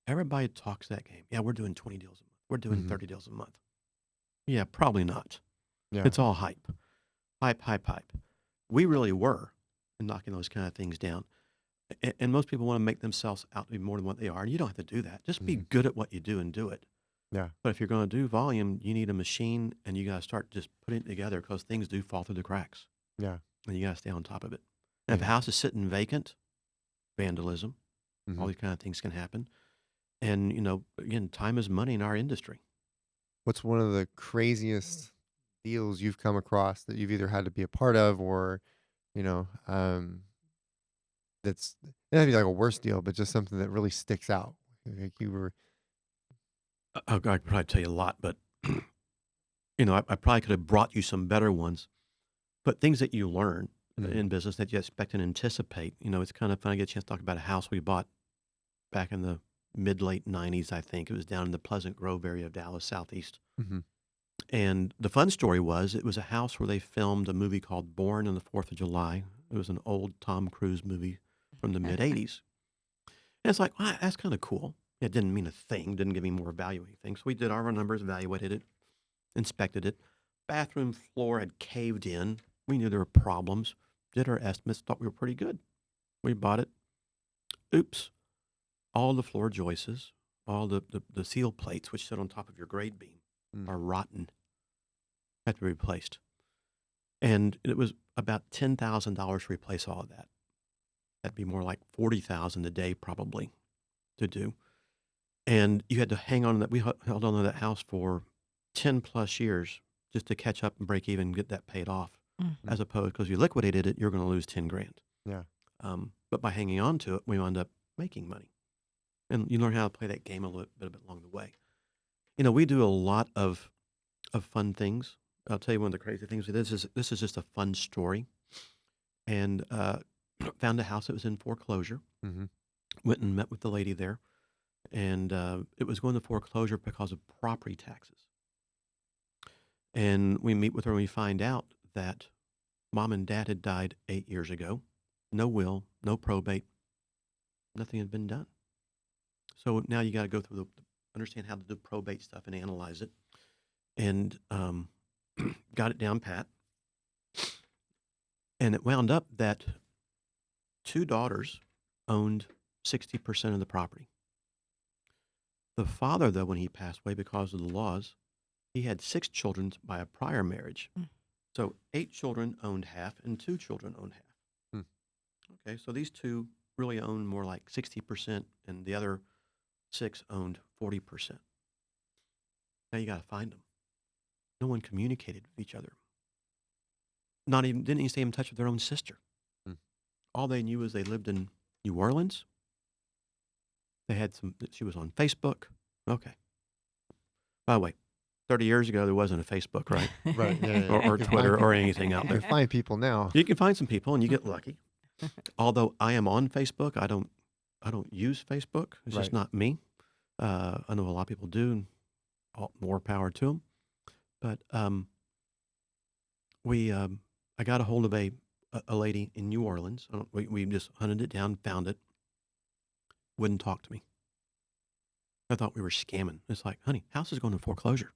everybody talks that game. Yeah, we're doing 20 deals a month. We're doing Mhm. 30 deals a month. Yeah, probably not. Yeah. It's all hype. Hype. We really were in knocking those kind of things down. And most people want to make themselves out to be more than what they are. And you don't have to do that. Just be Mhm. good at what you do and do it. Yeah. But if you're going to do volume, you need a machine, and you got to start just putting it together, because things do fall through the cracks. Yeah. And you got to stay on top of it. And if a Yeah. house is sitting vacant, vandalism, all Mhm. these kind of things can happen. And, again, time is money in our industry. What's one of the craziest deals you've come across that you've either had to be a part of, or, you know, that's it doesn't have to be like a worst deal, but just something that really sticks out? Like you were. I could probably tell you a lot, but, I probably could have brought you some better ones. But things that you learn Mhm. in business that you expect and anticipate. It's kind of fun. I get a chance to talk about a house we bought back in the mid-late 90s, I think. It was down in the Pleasant Grove area of Dallas, southeast. Mhm. And the fun story was, it was a house where they filmed a movie called Born on the 4th of July. It was an old Tom Cruise movie from the mid-'80s. And it's like, wow, that's kind of cool. It didn't mean a thing, didn't give me more value or anything. So we did our numbers, evaluated it, inspected it. Bathroom floor had caved in. We knew there were problems. Did our estimates, thought we were pretty good. We bought it. Oops. All the floor joists, all the seal plates, which sit on top of your grade beam, Mm. are rotten. Have to be replaced. And it was about $10,000 to replace all of that. That'd be more like $40,000 a day probably to do. And you had to hang on to that. We held on to that house for 10 plus years just to catch up and break even and get that paid off. As opposed, because you liquidated it, you're going to lose 10 grand. Yeah. But by hanging on to it, we wound up making money. And you learn how to play that game a little bit along the way. We do a lot of fun things. I'll tell you one of the crazy things. This is just a fun story. And found a house that was in foreclosure. Mhm. Went and met with the lady there, and it was going to foreclosure because of property taxes. And we meet with her and we find out that mom and dad had died 8 years ago. No will, no probate, nothing had been done. So now you got to go through understand how to do probate stuff and analyze it. And got it down pat. And it wound up that two daughters owned 60% of the property. The father, though, when he passed away because of the laws, he had 6 children by a prior marriage. Mm. So 8 children owned half and 2 children owned half. Hmm. Okay, so these two really owned more like 60%, and the other 6 owned 40%. Now you got to find them. No one communicated with each other. Didn't even stay in touch with their own sister. Hmm. All they knew was they lived in New Orleans. She was on Facebook. Okay. By the way, 30 years ago, there wasn't a Facebook, right? Right. Yeah. Yeah. Or You can Twitter find or people. anything out You there. can find people now. You can find some people and you get lucky. Although I am on Facebook, I don't use Facebook. It's just Right. not me. I know a lot of people do, and more power to them. But I got a hold of a lady in New Orleans. We just hunted it down, found it. Wouldn't talk to me. I thought we were scamming. It's like, honey, house is going to foreclosure.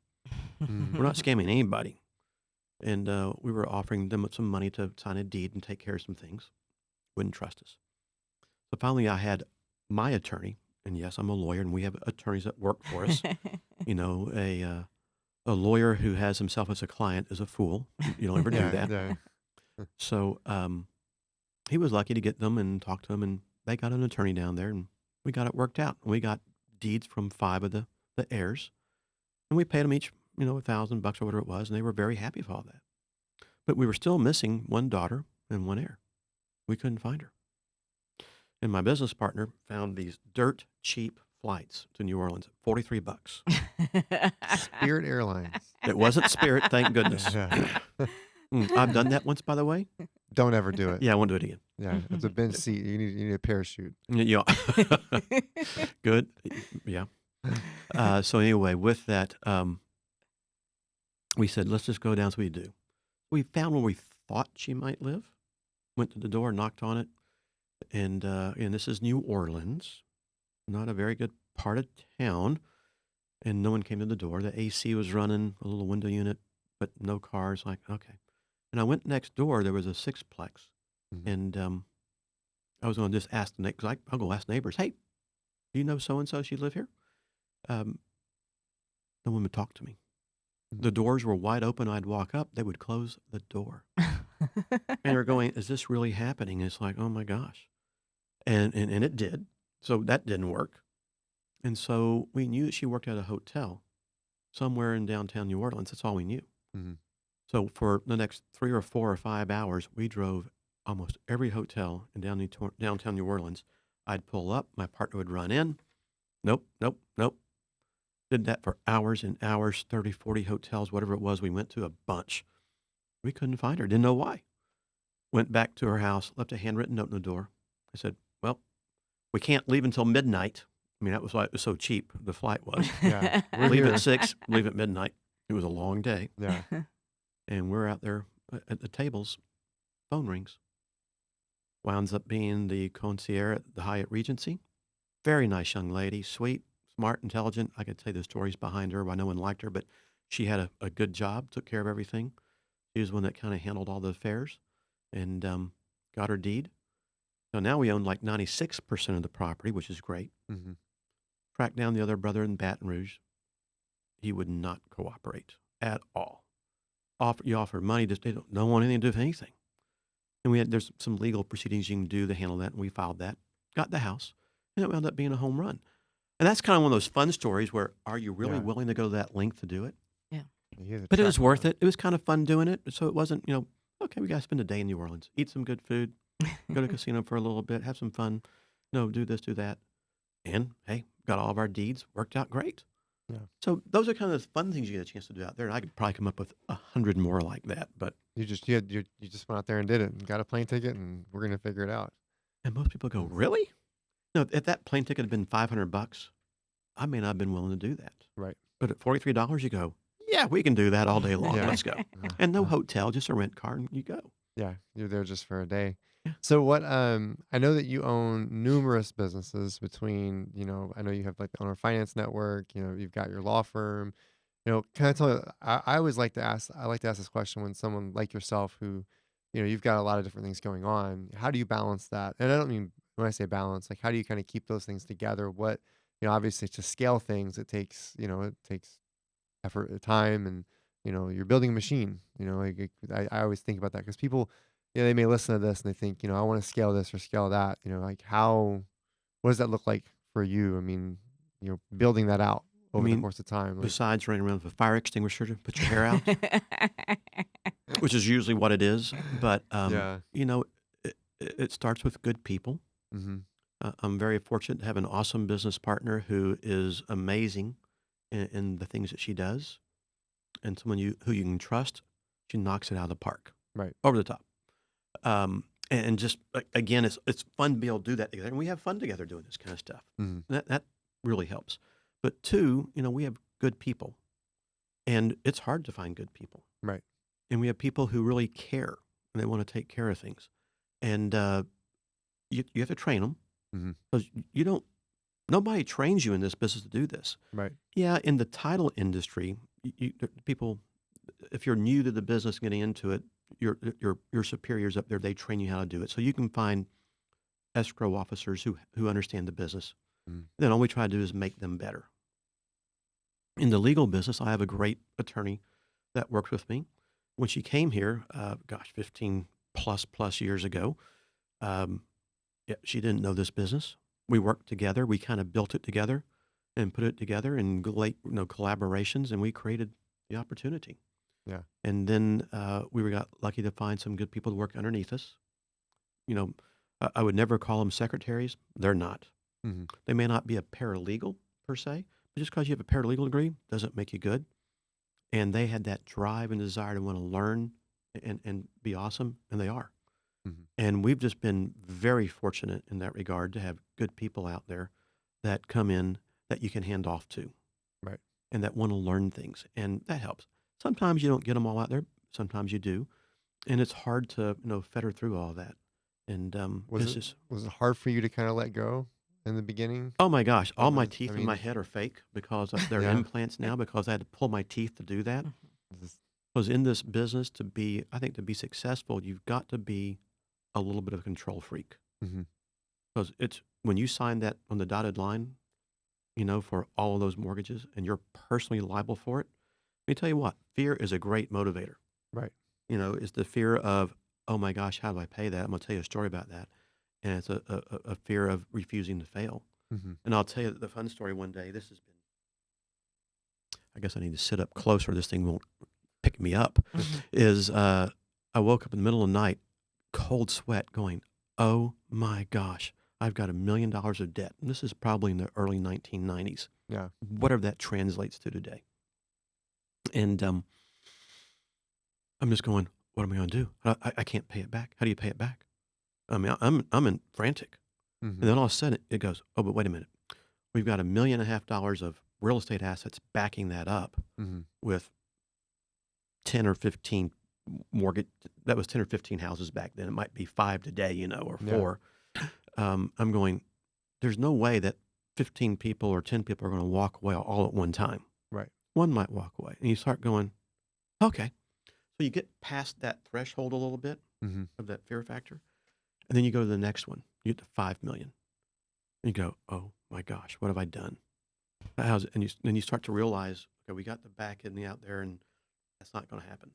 Mhm. We're not scamming anybody. And we were offering them some money to sign a deed and take care of some things. Wouldn't trust us. So finally, I had my attorney, and yes, I'm a lawyer, and we have attorneys that work for us. You know, a lawyer who has himself as a client is a fool. You don't ever do Yeah. that. Yeah. So he was lucky to get them and talk to them, and they got an attorney down there, and we got it worked out. We got deeds from 5 of the heirs, and we paid them each, $1,000 or whatever it was, and they were very happy with all that. But we were still missing one daughter and one heir. We couldn't find her. And my business partner found these dirt cheap flights to New Orleans at $43. Spirit Airlines. It wasn't Spirit, thank goodness. Yeah. I've done that once, by the way. Don't ever do it. Yeah, I won't do it again. Yeah. It's a bench seat. You need a parachute. Yeah. Good. Yeah. So anyway, with that, we said, let's just go down. So we do. We found where we thought she might live. Went to the door, knocked on it, and this is New Orleans, not a very good part of town. And no one came to the door. The AC was running, a little window unit, but no cars. Like, okay. And I went next door. There was a 6-plex, Mhm. and I was going to just ask the because I'll go ask neighbors. Hey, do you know so and so? She live here? No one would talk to me. The doors were wide open. I'd walk up. They would close the door. And they're going, is this really happening? And it's like, oh my gosh. And it did. So that didn't work. And so we knew that she worked at a hotel somewhere in downtown New Orleans. That's all we knew. Mhm. So for the next 3 or 4 or 5 hours, we drove almost every hotel in downtown New Orleans. I'd pull up. My partner would run in. Nope, nope, nope. Did that for hours and hours, 30, 40 hotels, whatever it was. We went to a bunch. We couldn't find her. Didn't know why. Went back to her house, left a handwritten note on the door. I said, well, we can't leave until midnight. I mean, that was why it was so cheap, the flight was. Yeah. We're Leave here. at 6, leave at midnight. It was a long day. Yeah. And we're out there at the tables. Phone rings. Winds up being the concierge at the Hyatt Regency. Very nice young lady, sweet, smart, intelligent. I could tell you the stories behind her, why no one liked her, but she had a good job, took care of everything. She was the one that kind of handled all the affairs and got her deed. So now we own like 96% of the property, which is great. Mhm. Tracked down the other brother in Baton Rouge. He would not cooperate at all. You offer money, they don't want anything to do with anything. And there's some legal proceedings you can do to handle that, and we filed that. Got the house, and it wound up being a home run. And that's kind of one of those fun stories where, are you really Yeah. willing to go to that length to do it? He has a But it was track worth record. it. It was kind of fun doing it. So it wasn't, okay, we got to spend a day in New Orleans, eat some good food, go to a casino for a little bit, have some fun, do this, do that. And, hey, got all of our deeds, worked out great. Yeah. So those are kind of the fun things you get a chance to do out there. And I could probably come up with 100 more like that. But You just went out there and did it and got a plane ticket and we're gonna figure it out. and most people go, Mm. really? No, if that plane ticket had been $500, I may not have been willing to do that. Right. But at $43, you go, yeah, we can do that all day long. Yeah. Let's go. And no hotel, just a rent car, and you go. Yeah, you're there just for a day. Yeah. So what I know that you own numerous businesses between, I know you have like the owner finance network, you've got your law firm. Can I tell you, I always like to ask this question when someone like yourself who, you've got a lot of different things going on. How do you balance that? And I don't mean when I say balance, like how do you kind of keep those things together? What, obviously to scale things, it takes effort, time, and you're building a machine. I always think about that because people, they may listen to this and they think, I want to scale this or scale that. Like what does that look like for you? I mean, building that out I over the mean, course of time. Like, besides running around with a fire extinguisher to put your hair out, which is usually what it is. But, yeah. it starts with good people. Mm-hmm. I'm very fortunate to have an awesome business partner who is amazing in the things that she does, and someone who you can trust. She knocks it out of the park, Right. over the top. And just again, it's fun to be able to do that together, and we have fun together doing this kind of stuff. Mm-hmm. That really helps. But two, we have good people, and it's hard to find good people. Right. And we have people who really care and they want to take care of things, and you have to train them Mm-hmm. because you don't. Nobody trains you in this business to do this. Right. Yeah, in the title industry, people, if you're new to the business, getting into it, your superiors up there, they train you how to do it. So you can find escrow officers who understand the business. Mm-hmm. Then all we try to do is make them better. In the legal business, I have a great attorney that works with me. When she came here, 15 plus years ago, yeah, she didn't know this business. We worked together. We kind of built it together and put it together in collaborations, and we created the opportunity. Yeah. And then we got lucky to find some good people to work underneath us. I would never call them secretaries. They're not. Mm-hmm. They may not be a paralegal per se, but just because you have a paralegal degree doesn't make you good. And they had that drive and desire to want to learn and be awesome, and they are. Mm-hmm. And we've just been very fortunate in that regard to have good people out there that come in that you can hand off to. Right. And that want to learn things. And that helps. Sometimes you don't get them all out there. Sometimes you do. And it's hard to, fetter through all that. And Was it hard for you to kind of let go in the beginning? oh my gosh, all my Okay. teeth I in my mean, head are fake because they're yeah. implants now because I had to pull my teeth to do that. This is- Because in this business, I think to be successful, you've got to be a little bit of a control freak. Mhm. Because it's when you sign that on the dotted line, for all of those mortgages, and you're personally liable for it. Let me tell you what, fear is a great motivator. Right. It's the fear of, oh my gosh, how do I pay that? I'm going to tell you a story about that. And it's a fear of refusing to fail. Mm-hmm. And I'll tell you the fun story one day. This has been, I guess I need to sit up closer. This thing won't pick me up. Is I woke up in the middle of the night, cold sweat, going, oh my gosh, I've got $1 million of debt. And this is probably in the early 1990s, Yeah. whatever that translates to today. And I'm just going, what am I going to do? I can't pay it back. How do you pay it back? I mean, I'm in frantic. Mm-hmm. And then all of a sudden it goes, oh, but wait a minute. We've got $1.5 million of real estate assets backing that up Mm-hmm. with 10 or 15 mortgage. That was 10 or 15 houses back then. It might be 5 today, or Yeah. 4. I'm going, there's no way that 15 people or 10 people are going to walk away all at one time. Right. One might walk away. And you start going, okay. So you get past that threshold a little bit Mm-hmm. of that fear factor. And then you go to the next one. You get to 5 million. And you go, oh my gosh, what have I done? And then you start to realize, okay, we got the back end out there and that's not going to happen.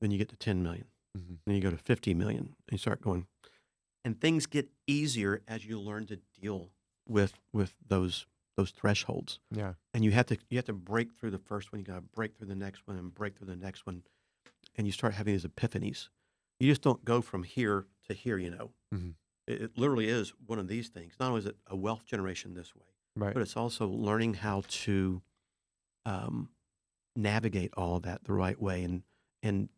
Then you get to 10 million. Mm-hmm. Then you go to 50 million and you start going. And things get easier as you learn to deal with those thresholds. Yeah. And you have to break through the first one. You got to break through the next one and break through the next one. And you start having these epiphanies. You just don't go from here to here, Mm-hmm. It literally is one of these things. Not only is it a wealth generation this way, Right. but it's also learning how to um, navigate all of that the right way, and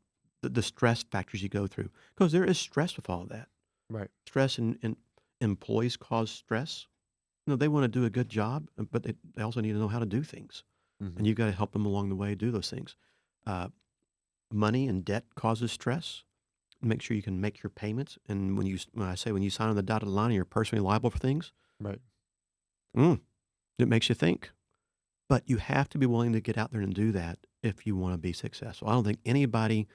the stress factors you go through, because there is stress with all of that. Right. Stress and employees cause stress. They want to do a good job, but they also need to know how to do things, Hmm. and you've got to help them along the way do those things. Uh, Money and debt causes stress. Make sure you can make your payments, and when you sign on the dotted line, and you're personally liable for things. Right. Mm, it makes you think. But you have to be willing to get out there and do that if you want to be successful. I don't think anybody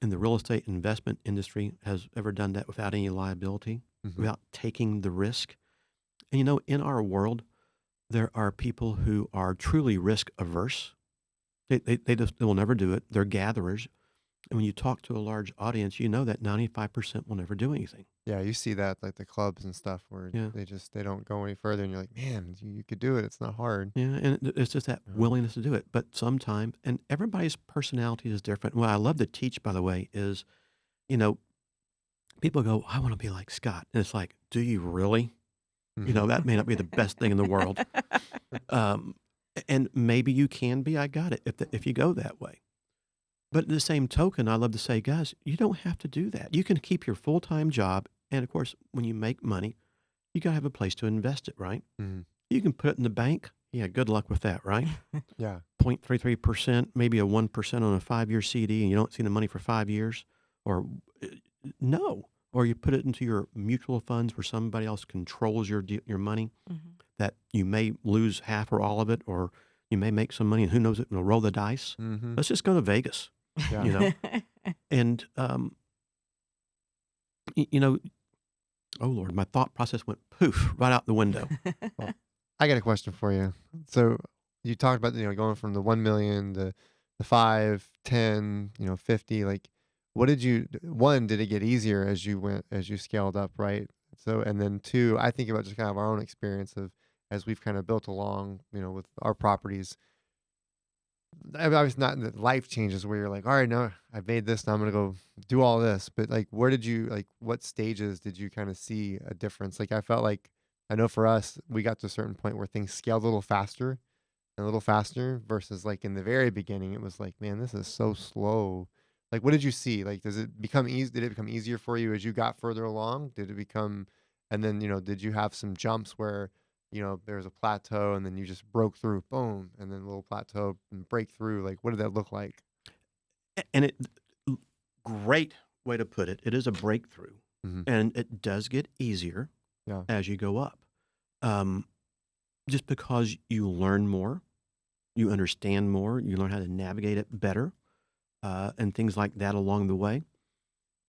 in the real estate investment industry has ever done that without any liability, Hmm. without taking the risk. And in our world, there are people who are truly risk averse. They will never do it. They're gatherers. And when you talk to a large audience, you know that 95% will never do anything. Yeah, you see that like the clubs and stuff where Yeah. they don't go any further, and you're like, man, you could do it. It's not hard. Yeah, and it's just that Um, willingness to do it. But sometimes, and everybody's personality is different. What I love to teach, by the way, is, you know, people go, I want to be like Scott. And it's like, do you really? mhm. That may not be the best thing in the world. Um, and maybe you can be. I got it if you go that way. But in the same token, I love to say, guys, you don't have to do that. You can keep your full time job. And of course, when you make money, you got to have a place to invest it, right? Mhm. You can put it in the bank. Yeah, good luck with that, right? Yeah. 0.33%, maybe a 1% on a 5-year CD, and you don't see the money for 5 years, or uh, no, or you put it into your mutual funds where somebody else controls your money, Mhm. that you may lose half or all of it, or you may make some money, and who knows, it will roll the dice. Mhm. Let's just go to Vegas, Yeah. you know, and y- you know, oh Lord, my thought process went poof right out the window. Well, I got a question for you. So you talked about, going from the 1 million, the 5, 10, 50. Like, what did one, did it get easier as you scaled up, right? So, and then two, I think about just kind of our own experience of as we've kind of built along, with our properties. Obviously, not in the life changes where you're like, all right, now I've made this, now I'm gonna go do all this. But like, what stages did you kind of see a difference? Like, I felt like, I know for us, we got to a certain point where things scaled a little faster versus like in the very beginning, it was like, man, this is so slow. Like, what did you see? Like, does it become easy? Did it become easier for you as you got further along? Did it become, and then, did you have some jumps where, there was a plateau and then you just broke through, boom, and then a little plateau and break through? Like, what did that look like? And great way to put it. It is a breakthrough, Hmm. and it does get easier Yeah. as you go up. Um, just because you learn more, you understand more, you learn how to navigate it better, and things like that along the way.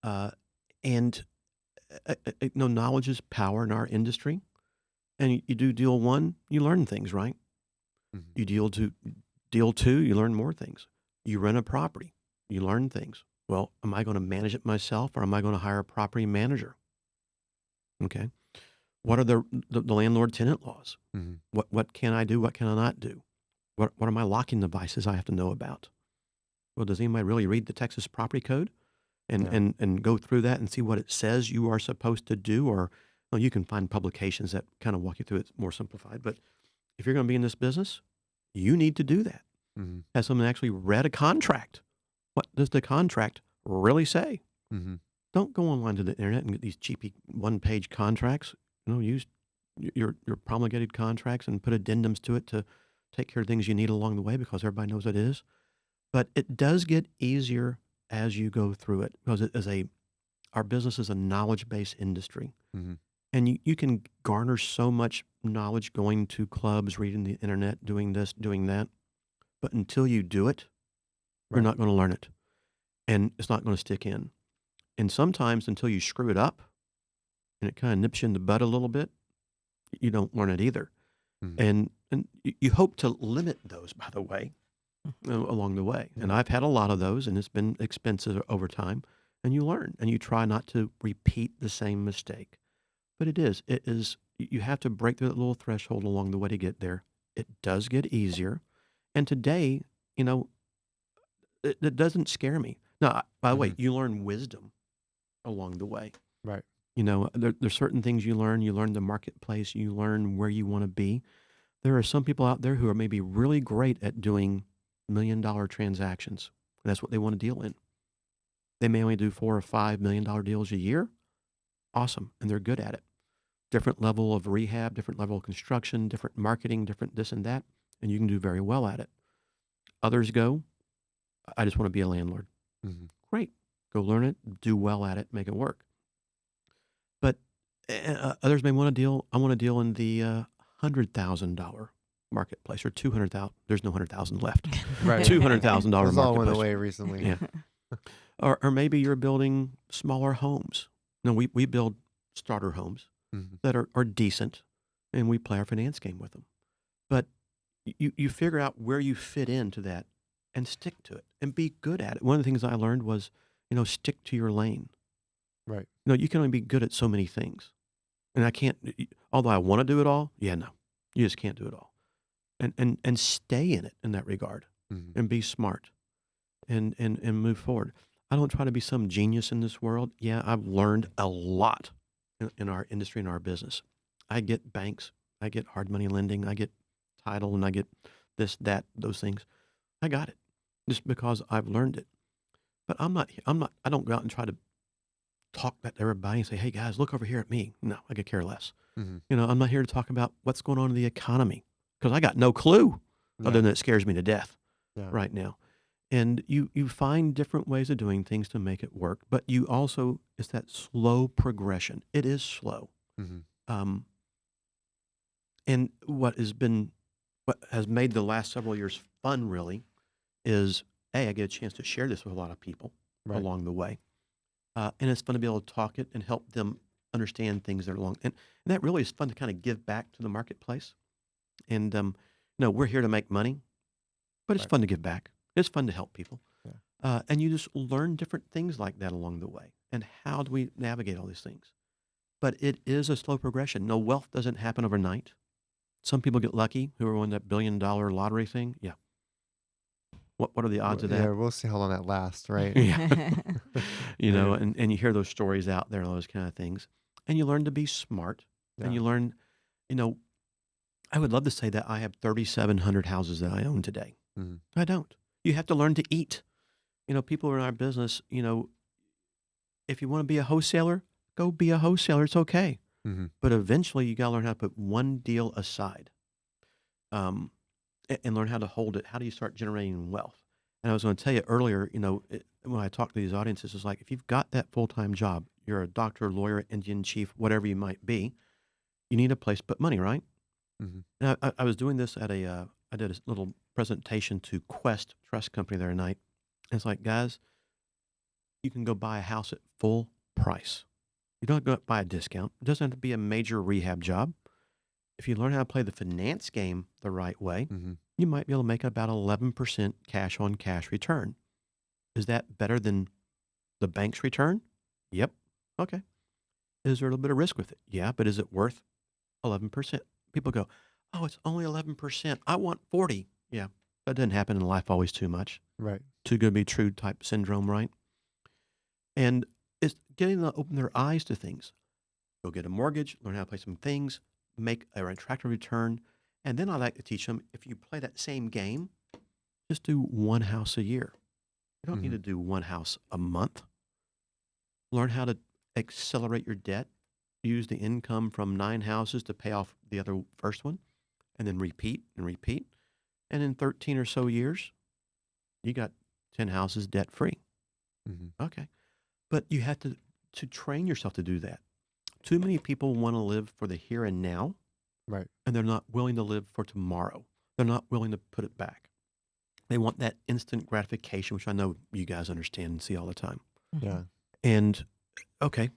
Uh, and knowledge is power in our industry. And you do deal one, you learn things, right? Hmm. You deal two, you learn more things. You rent a property, you learn things. Well, am I going to manage it myself, or am I going to hire a property manager? Okay. What are the landlord tenant laws? Hmm. What can I do? What can I not do? What are my locking devices I have to know about? Well, does anybody really read the Texas Property Code and Yeah. and go through that and see what it says you are supposed to do? Or well, you can find publications that kind of walk you through it more simplified. But if you're going to be in this business, you need to do that. Hmm. Has someone actually read a contract? What does the contract really say? Hmm. Don't go online to the internet and get these cheapy one-page contracts. Use your promulgated contracts and put addendums to it to take care of things you need along the way, because everybody knows it is. But it does get easier as you go through it, because our business is a knowledge-based industry, Hmm. and you can garner so much knowledge going to clubs, reading the internet, doing this, doing that. But until you do it, you're Right. not going to learn it, and it's not going to stick in. And sometimes until you screw it up and it kind of nips you in the butt a little bit, you don't learn it either. Hmm. And you hope to limit those, by the way, along the way. And Yeah. I've had a lot of those, and it's been expensive over time. And you learn, and you try not to repeat the same mistake. But it is, you have to break through that little threshold along the way to get there. It does get easier. And today, you know, it doesn't scare me. Now, by the way, Hmm. you learn wisdom along the way. Right. There's certain things you learn. You learn the marketplace. You learn where you want to be. There are some people out there who are maybe really great at doing $1 million transactions. And that's what they want to deal in. They may only do $4 or $5 million deals a year. Awesome. And they're good at it. Different level of rehab, different level of construction, different marketing, different this and that. And you can do very well at it. Others go, I just want to be a landlord. Mhm. Great. Go learn it, do well at it, make it work. But others may want to deal, I want to deal in the $100,000 marketplace or 200,000. There's no 100,000 left. Right. $200,000 Those all went marketplace. away recently. Yeah. Or maybe you're building smaller homes. No, we build starter homes Mhm. that are decent, and we play our finance game with them. But you figure out where you fit into that and stick to it and be good at it. One of the things I learned was, stick to your lane. Right. You can only be good at so many things. And I can't, although I want to do it all, no, you just can't do it all. And stay in it in that regard Mhm. and be smart and move forward. I don't try to be some genius in this world. Yeah, I've learned a lot in our industry and our business. I get banks, I get hard money lending, I get title, and I get this, that, those things. I got it just because I've learned it. But I don't go out and try to talk that to everybody and say, hey guys, look over here at me. No, I could care less. Mhm. I'm not here to talk about what's going on in the economy because I got no clue other Yeah. than it scares me to death Yeah. right now. And you find different ways of doing things to make it work, but you also, it's that slow progression. It is slow. Mhm. Um, and what has made the last several years fun really is, I get a chance to share this with a lot of people Right. along the way. And it's fun to be able to talk it and help them understand things that are along. And that really is fun to kind of give back to the marketplace. And, we're here to make money, but it's Right. fun to give back. It's fun to help people. Yeah. And you just learn different things like that along the way. And how do we navigate all these things? But it is a slow progression. No, wealth doesn't happen overnight. Some people get lucky who are on that $1 billion lottery thing. Yeah. What are the odds of Yeah, that? we'll see how long that lasts, right? Yeah. Yeah. And you hear those stories out there and all those kind of things. And you learn to be smart. And Yeah. you learn, I would love to say that I have 3,700 houses that I own today. Mhm. I don't. You have to learn to eat. People in our business, if you want to be a wholesaler, go be a wholesaler. It's okay. Mhm. But eventually you got to learn how to put one deal aside, and learn how to hold it. How do you start generating wealth? And I was going to tell you earlier, when I talk to these audiences, it's like, if you've got that full-time job, you're a doctor, lawyer, Indian chief, whatever you might be, you need a place to put money, right? Mhm. And I was doing this at I did a little presentation to Quest Trust Company the other night. And it's like, guys, you can go buy a house at full price. You don't go buy a discount. It doesn't have to be a major rehab job. If you learn how to play the finance game the right way, Mhm. you might be able to make about 11% cash on cash return. Is that better than the bank's return? Yep. Okay. Is there a little bit of risk with it? Yeah, but is it worth 11%? People go, oh, it's only 11%. I want 40. Yeah, that doesn't happen in life always too much. Right. Too good to be true type syndrome, right? And it's getting them to open their eyes to things. Go get a mortgage, learn how to play some things, make an attractive return. And then I like to teach them, if you play that same game, just do one house a year. You don't need Mhm. to do one house a month. Learn how to accelerate your debt. Use the income from 9 houses to pay off the other first one, and then repeat and repeat. And in 13 or so years, you got 10 houses debt free. Mhm. Okay. But you have to train yourself to do that. Too many people want to live for the here and now, Right. and they're not willing to live for tomorrow. They're not willing to put it back. They want that instant gratification, which I know you guys understand and see all the time. Yeah. And okay,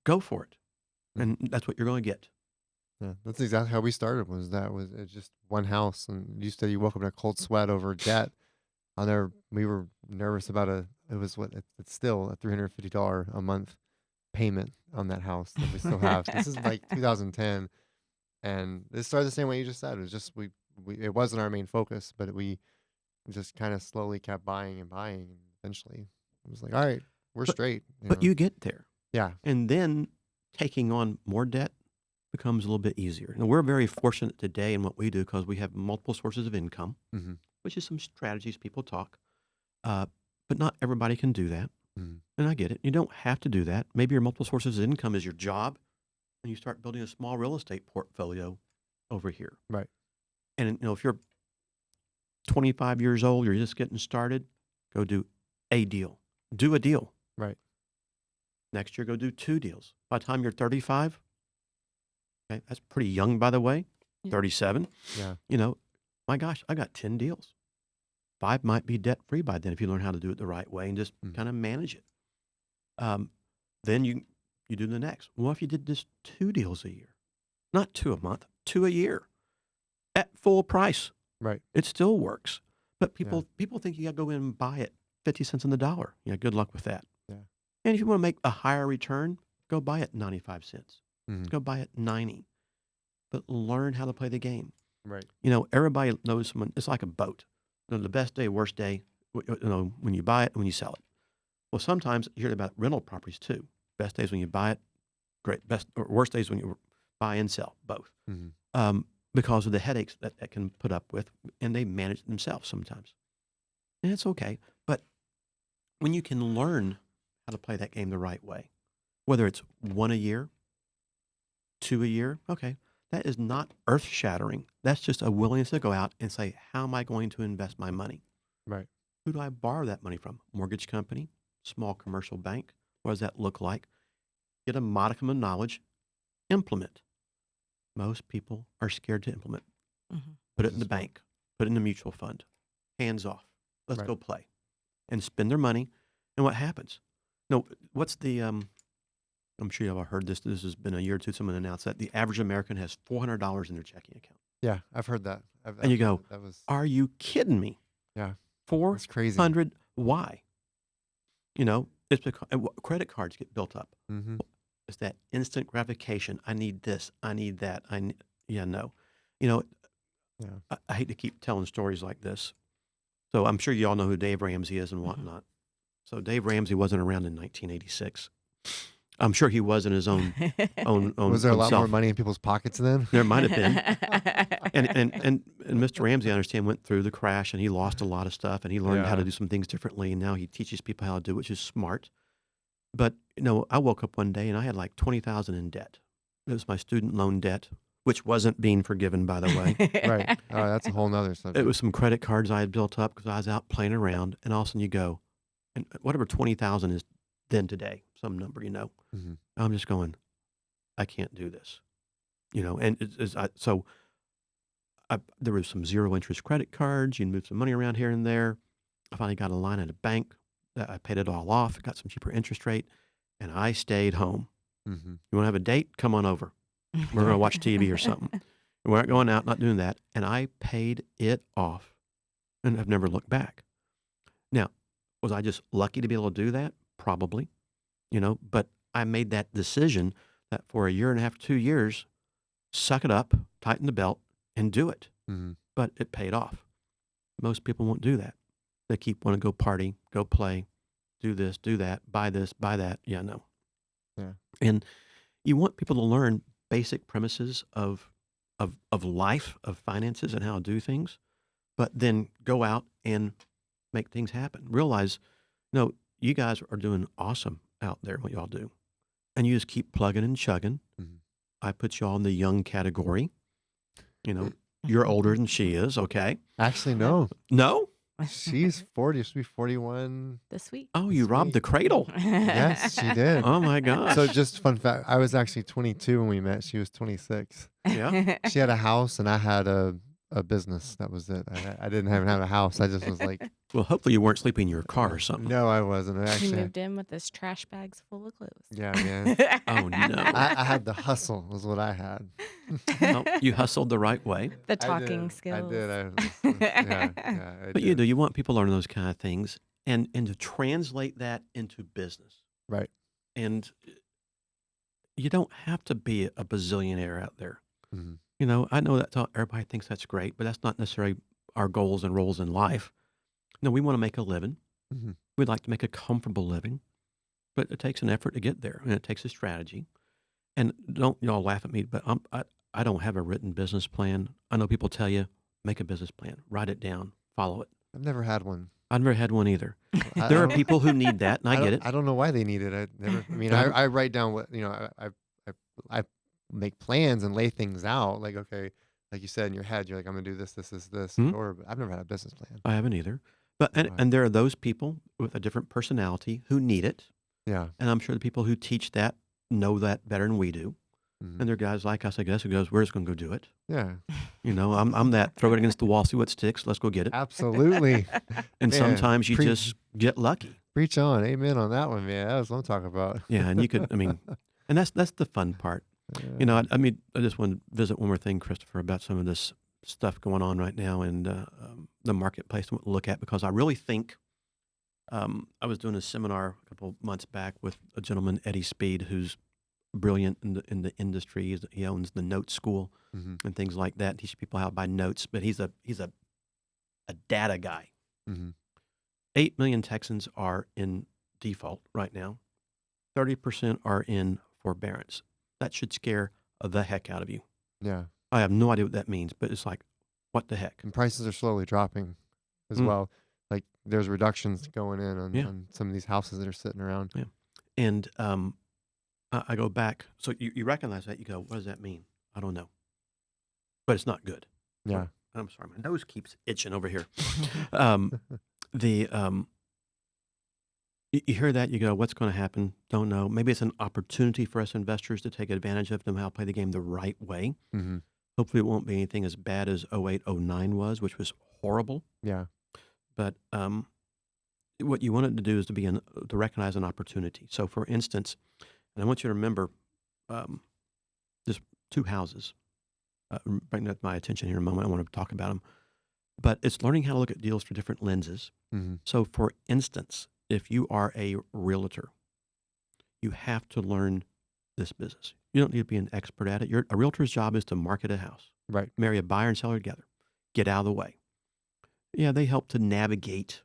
go for it. Mhm. And that's what you're going to get. Yeah. That's exactly how we started. It's just one house, and you said you woke up in a cold sweat over debt. We were nervous about it was it's still a $350 a month payment on that house that we still have. This is like 2010, and it started the same way you just said. It was just it wasn't our main focus, but we just kind of slowly kept buying and buying, and eventually it was like, all right, we're But straight. but you get there. Yeah. And then taking on more debt becomes a little bit easier. Now, we're very fortunate today in what we do because we have multiple sources of income, Mhm. which is some strategies people talk. Uh, but not everybody can do that. Mhm. And I get it. You don't have to do that. Maybe your multiple sources of income is your job, and you start building a small real estate portfolio over here. Right. And if you're 25 years old, you're just getting started, go do a deal. Do a deal. Right. Next year, go do 2 deals. By the time you're 35, okay, that's pretty young, by the way, Yeah. 37, Yeah. my gosh, I got 10 deals. 5 might be debt-free by then if you learn how to do it the right way and just Mhm. kind of manage it. Then you do the next. Well, if you did just 2 deals a year, not 2 a month, 2 a year at full price, Right. it still works. But Yeah. people think you got to go in and buy it 50 cents on the dollar. Good luck with that. Yeah. And if you want to make a higher return, go buy it 95 cents. Mhm. Go buy it 90. But learn how to play the game. Right. Everybody knows it's like a boat. The best day, worst day, when you buy it and when you sell it. Well, sometimes you hear about rental properties too. Best days when you buy it, great. Best or worst days when you buy and sell, both. Mhm. Because of the headaches that can put up with, and they manage it themselves sometimes. And it's okay. But when you can learn how to play that game the right way, whether it's 1 a year, 2 a year, okay, that is not earth shattering. That's just a willingness to go out and say, how am I going to invest my money? Right. Who do I borrow that money from? Mortgage company, small commercial bank. What does that look like? Get a modicum of knowledge, implement. Most people are scared to implement. Mhm. Put it This in the is what- bank, put it in the mutual fund, hands off. Let's Right. go play and spend their money. And what happens? No, what's the, I'm sure y'all have heard this. This has been a year or two. Someone announced that the average American has $400 in their checking account. Yeah. I've heard that. And you I've go, heard that was are you kidding me? yeah. 400? That's crazy. Why? It's because credit cards get built up. Mhm. It's that instant gratification. I need this. I need that. No. Yeah. I hate to keep telling stories like this. So I'm sure you all know who Dave Ramsey is and Mhm. whatnot. So Dave Ramsey wasn't around in 1986. I'm sure he was in his own Was there a own lot more self. money in people's pockets then? There might have been. And Mr. Ramsey, I understand, went through the crash and he lost a lot of stuff and he learned how to Yeah. do some things differently. And now he teaches people how to do, which is smart. But I woke up one day and I had like 20,000 in debt. It was my student loan debt, which wasn't being forgiven, by the way. Right. Oh, that's a whole nother subject. It was some credit cards I had built up because I was out playing around, and all of a sudden you go, and whatever 20,000 is then today, some number, Mhm. I'm just going, I can't do this, and there was some zero interest credit cards. You can move some money around here and there. I finally got a line at a bank that I paid it all off, got some cheaper interest rate, and I stayed home. Mhm. You want to have a date? Come on over. We're going to watch TV or something. We're not going out, not doing that. And I paid it off and I've never looked back. Now, was I just lucky to be able to do that? Probably, but I made that decision that for a year and a half, 2 years, suck it up, tighten the belt, and do it. Mhm. But it paid off. Most people won't do that. They keep wanting to go party, go play, do this, do that, buy this, buy that. Yeah, no. Yeah. And you want people to learn basic premises of life, of finances, and how to do things, but then go out and make things happen. Realize, no, you guys are doing awesome out there, what y'all do, and you just keep plugging and chugging. Mhm. I put y'all in the young category. You're older than she is. Okay, Actually, no. no. She's 40. She'll be 41. This week. Oh, you robbed Sweet. the cradle. Yes, she did. Oh my gosh. So just fun fact, I was actually 22 when we met. She was 26. Yeah. She had a house and I had a business. That was it. I didn't even have a house. I just was like, Well, hopefully you weren't sleeping in your car or something. no, I wasn't. I He actually, moved in with his trash bags full of clothes. yeah, man. Oh no. I had the hustle was what I had. Well, you hustled the right way. The I talking did. skills. I did. Yeah, I But you did. do. You want people to learn those kind of things and to translate that into business. Right. And you don't have to be a bazillionaire out there. Mhm. I know that's all, everybody thinks that's great, but that's not necessarily our goals and roles in life. No, we want to make a living. Mhm. We'd like to make a comfortable living, but it takes an effort to get there, and it takes a strategy. And don't y'all laugh at me, but I don't have a written business plan. I know people tell you, make a business plan, write it down, follow it. I've never had one. I've never had one either. I There are don't. people who need that, and I get it. I don't know why they need it. I never. I mean, I I, don't. I write down what I make plans and lay things out. Like okay, like you said in your head, you're like I'm gonna do this, this, Mhm. or but I've never had a business plan. I haven't either. But Right. and there are those people with a different personality who need it, Yeah. and I'm sure the people who teach that know that better than we do. Mhm. And there are guys like us, I guess, who goes, "We're just going to go do it." Yeah. I'm that throw it against the wall, see what sticks. Let's go get it. Absolutely. And Man, sometimes you preach. just get lucky. Preach on. Amen on that one, man. That's what I'm talking about. Yeah, and you could. I mean, and that's the fun part. Yeah. I mean, I just want to visit one more thing, Christopher, about some of this stuff going on right now and the marketplace to look at, because I really think I was doing a seminar a couple months back with a gentleman, Eddie Speed, who's brilliant in the industry. He owns the Note School Mhm. and things like that. Teaches people how to buy notes, but he's a data guy. Mhm. 8 million Texans are in default right now. 30% are in forbearance. That should scare the heck out of you. Yeah. I have no idea what that means, but it's like, what the heck? And prices are slowly dropping as Mm. well. Like there's reductions going in Yeah. on some of these houses that are sitting around. Yeah. And I go back. So you recognize that. You go, what does that mean? I don't know. But it's not good. Yeah. I'm sorry. My nose keeps itching over here. um, you hear that, you go, what's going to happen? Don't know. Maybe it's an opportunity for us investors to take advantage of them, how to play the game the right way. Mm-hmm. Hopefully it won't be anything as bad as 08, 09 was, which was horrible. Yeah. But what you want it to do is to recognize an opportunity. So, for instance, and I want you to remember just two houses. Bring that to my attention here in a moment. I want to talk about them. But it's learning how to look at deals through different lenses. Mm-hmm. So, for instance, if you are a realtor, you have to learn this business. You don't need to be an expert at it. A realtor's job is to market a house, Right. marry a buyer and seller together, get out of the way. Yeah, they help to navigate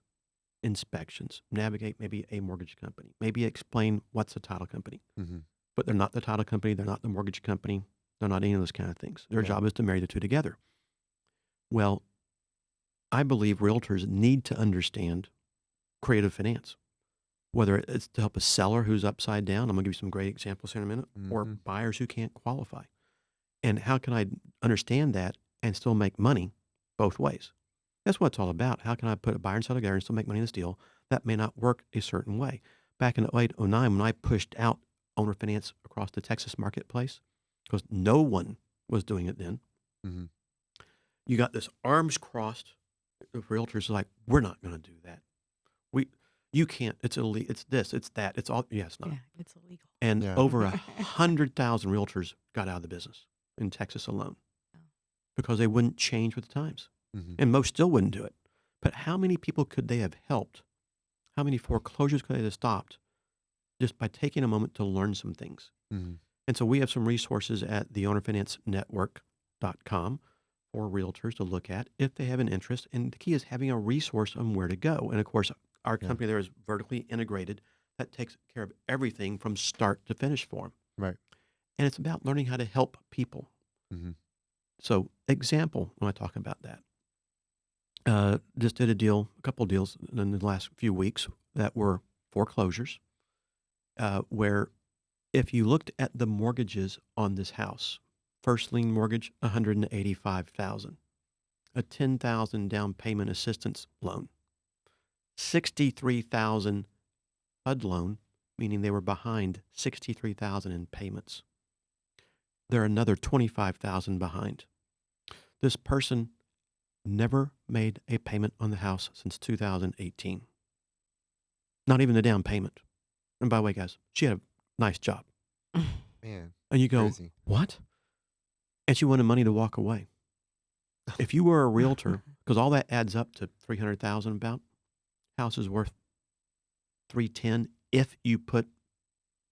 inspections, navigate maybe a mortgage company, maybe explain what's a title company. Mm-hmm. But they're not the title company, they're not the mortgage company, they're not any of those kind of things. Their Yeah. job is to marry the two together. Well, I believe realtors need to understand creative finance, whether it's to help a seller who's upside down. I'm going to give you some great examples here in a minute, or Mhm. buyers who can't qualify. And how can I understand that and still make money both ways? That's what it's all about. How can I put a buyer and seller together and still make money in this deal? That may not work a certain way. Back in 08, 09, when I pushed out owner finance across the Texas marketplace, because no one was doing it then, Mhm. you got this arms crossed of realtors like, we're not going to do that. You can't. It's illegal. It's this. It's that. It's all. Yeah, it's not. Yeah, it's illegal. And Yeah. over 100,000 realtors got out of the business in Texas alone Oh. because they wouldn't change with the times. Mhm. And most still wouldn't do it. But how many people could they have helped? How many foreclosures could they have stopped just by taking a moment to learn some things? Mhm. And so we have some resources at theownerfinancenetwork.com for realtors to look at if they have an interest. And the key is having a resource on where to go. And of course, our Yeah. company there is vertically integrated. That takes care of everything from start to finish for them. Right. And it's about learning how to help people. Mhm. So, example, when I talk about that, just did a couple of deals in the last few weeks that were foreclosures, where if you looked at the mortgages on this house, first lien mortgage, $185,000, a $10,000 down payment assistance loan, $63,000 HUD loan, meaning they were behind $63,000 in payments. They're another $25,000 behind. This person never made a payment on the house since 2018. Not even the down payment. And by the way, guys, she had a nice job. Man. And you go, Crazy. what? And she wanted money to walk away. If you were a realtor, because all that adds up to $300,000 about, house is worth $310,000 if you put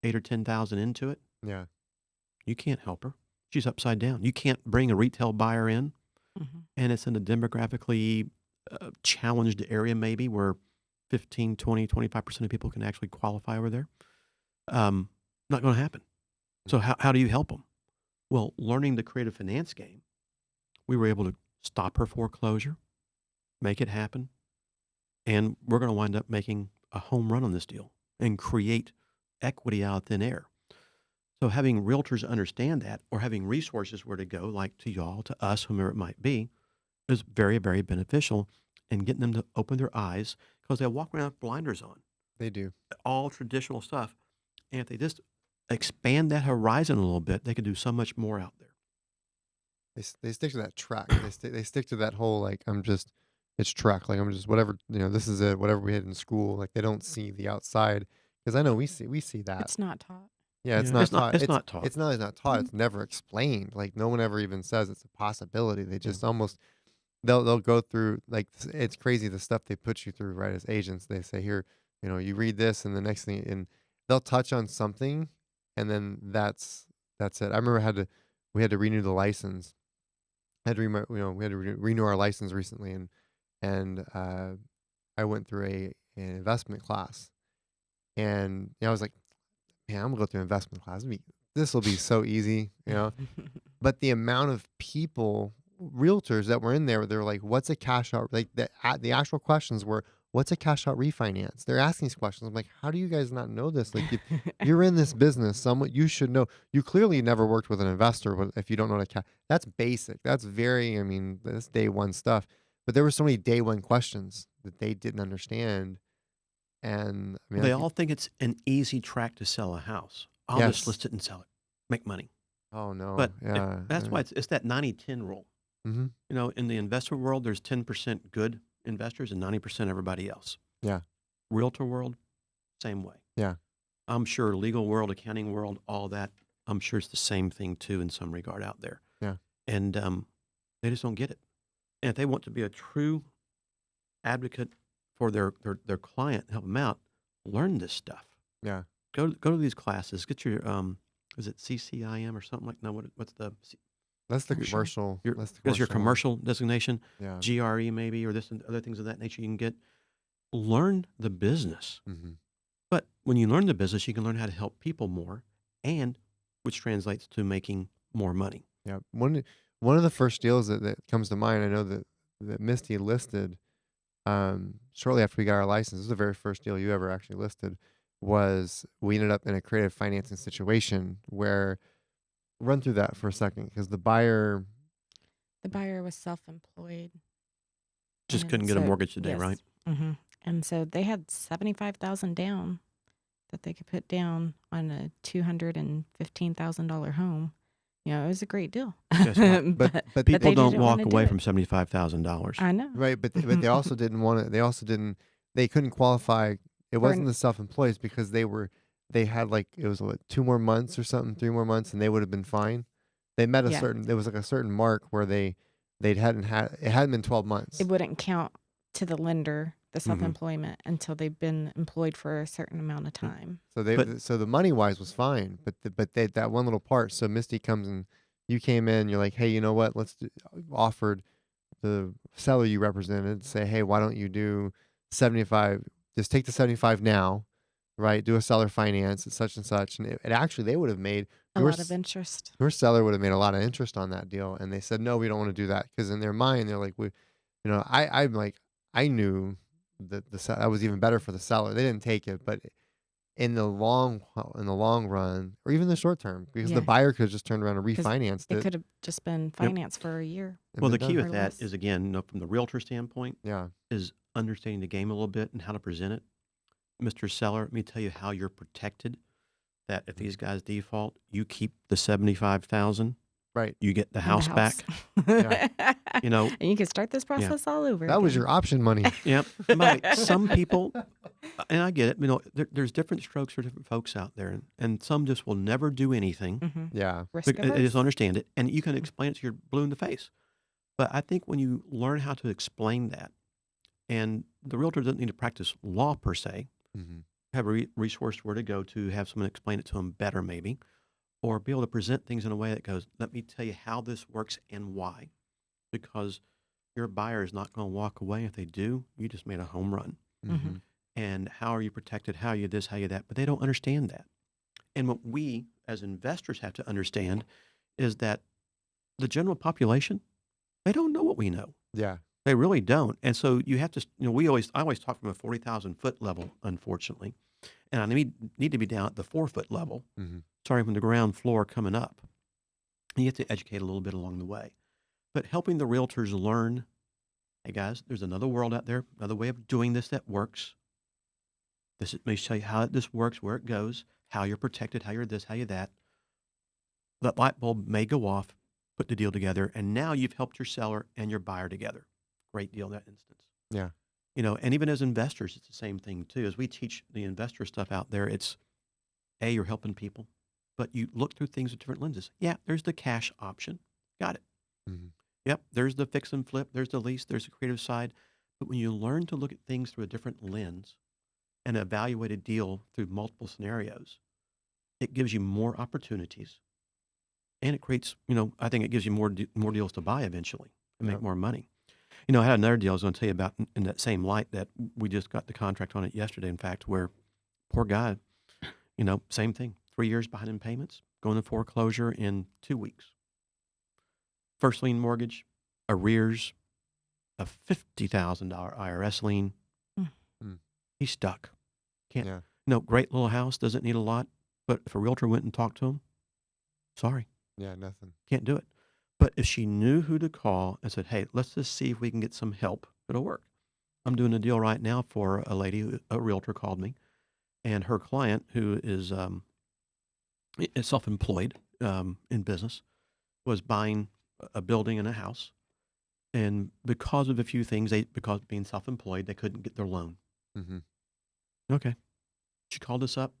$8,000 or $10,000 into it. Yeah. You can't help her. She's upside down. You can't bring a retail buyer in, and it's in a demographically challenged area maybe where 15, 20, 25% of people can actually qualify over there. Not going to happen. So how do you help them? Well, learning the creative finance game, we were able to stop her foreclosure, make it happen, and we're going to wind up making a home run on this deal and create equity out of thin air. So having realtors understand that, or having resources where to go, like to y'all, to us, whomever it might be, is very, very beneficial in getting them to open their eyes, because they'll walk around with blinders on, They do. all traditional stuff. And if they just expand that horizon a little bit, they can do so much more out there. They stick to that track. They stick to that whole like it's track. Like I'm just whatever this is it. Whatever we had in school. Like they don't see the outside because I know we see that. It's not taught. Yeah, it's Yeah, not it's not- taught. it's not taught. It's not only not taught. Mhm. It's never explained. Like no one ever even says it's a possibility. They just almost they'll go through like it's crazy the stuff they put you through right as agents. They say here you read this and the next thing and they'll touch on something and then that's it. I remember we had to renew the license. Had to we had to renew our license recently and I went through an investment class and I was like, man, I'm gonna go through investment class. This will be so easy. But the amount of people, realtors that were in there, they were like, "What's a cash out?" Like the actual questions were, "What's a cash out refinance?" They're asking these questions. I'm like, "How do you guys not know this? Like, you're in this business. You should know. You clearly never worked with an investor, but if you don't know what a cash, that's basic. That's very. I mean, that's day one stuff. But there were so many day one questions that they didn't understand, and I mean, They all think it's an easy track to sell a house. I'll just Yes. list it and sell it, make money. oh no, But yeah, that's why it's that 90-10 rule. hmm In the investment world, there's 10% good investors and 90% everybody else. yeah, Realtor world, same way. yeah, I'm sure legal world, accounting world, all that, I'm sure it's the same thing too in some regard out there. yeah. And they just don't get it. And if they want to be a true advocate for their client and help them out, learn this stuff. Yeah. Go to these classes. Get your is it CCIM or something like? No, what's the That's the Commercial. commercial. That's the that's your one. commercial designation, Yeah. GRE maybe, or this and other things of that nature you can get. Learn the business. hmm But when you learn the business, you can learn how to help people more, and which translates to making more money. Yeah. One of the first deals that comes to mind, I know that Misty listed shortly after we got our license. This is the very first deal you ever actually listed. Was we ended up in a creative financing situation where run through that for a second because the buyer. The buyer was self-employed. Just and couldn't get a so- mortgage today, yes. right? Mm-hmm. And so they had $75,000 down that they could put down on a $215,000 home. It was a great deal. Guess what? But People they don't didn't walk wanna do away it. from $75,000. I know. right, but they also didn't want to. They also didn't. They couldn't qualify. It wasn't the self-employed because they had like it was 2 more months or something, 3 more months, and they would have been fine. They met a Yeah. certain. There was like a certain mark where they hadn't had it hadn't been 12 months. It wouldn't count to the lender, the Mm-hmm. self-employment, until they've been employed for a certain amount of time. So the money wise was fine, but that one little part. So Misty comes and you came in. You're like, hey, you know what? Offered the seller you represented. Say, hey, why don't you do 75? Just take the 75 now, right? Do a seller finance at such and such, and it actually they would have made A your lot of interest. your seller would have made a lot of interest on that deal, and they said no, we don't want to do that because in their mind they're like, I'm like I knew that that was even better for the seller. They didn't take it, but in the long run, or even the short term, because the Yeah. buyer could have just turned around and 'Cause refinanced It it. could have just been financed for a year. and Well, the been key done. with Or that less. is, again, from the realtor standpoint, Yeah, is understanding the game a little bit and how to present it. Mr. Seller, let me tell you how you're protected. That if these guys default, you keep the 75,000. right. You get the And house back. Yeah. You know, And you can start this process all over That was again. your option money. yep. But some people, and I get it. There's different strokes for different folks out there, and some just will never do anything. Mhm. Yeah, Risk They just averse. understand it, and you can explain it to your blue in the face. But I think when you learn how to explain that, and the realtor doesn't need to practice law per se, hmm have a resource where to go to have someone explain it to them better, maybe, or be able to present things in a way that goes, let me tell you how this works and why. Because your buyer is not going to walk away. If they do, you just made a home run. hmm And how are you protected? How are you this? How are you that? But they don't understand that. And what we as investors have to understand is that the general population, they don't know what we know. Yeah. They really don't. And so you have to, I always talk from a 40,000 foot level, unfortunately. And I need to be down at the 4 foot level, Hmm. starting from the ground floor coming up. And you have to educate a little bit along the way. But helping the realtors learn, hey guys, there's another world out there, another way of doing this that works. Let me show you how this works, where it goes, how you're protected, how you're this, how you're that. That light bulb may go off, put the deal together, and now you've helped your seller and your buyer together. Great deal in that instance. Yeah. And even as investors, it's the same thing too. As we teach the investor stuff out there, it's you're helping people, but you look through things with different lenses. Yeah, there's the cash option. Got it. Hmm. Yep, there's the fix and flip, there's the lease, there's the creative side. But when you learn to look at things through a different lens and evaluate a deal through multiple scenarios, it gives you more opportunities, and it creates, I think it gives you more deals to buy eventually and make Yep. more money. I had another deal I was going to tell you about in that same light that we just got the contract on it yesterday, in fact, where poor guy, same thing, 3 years behind in payments, going to foreclosure in 2 weeks. First lien mortgage, arrears, a $50,000 IRS lien. Mm. Mm. He's stuck. Can't. Yeah. Great little house, doesn't need a lot, but if a realtor went and talked to him, sorry, Yeah. Nothing. can't do it. But if she knew who to call and said, hey, let's just see if we can get some help, it'll work. I'm doing a deal right now for a lady, a realtor called me, and her client, who is self-employed in business, was buying a building and a house. And because of a few things, because of being self-employed, they couldn't get their loan. Hmm. Okay. She called us up.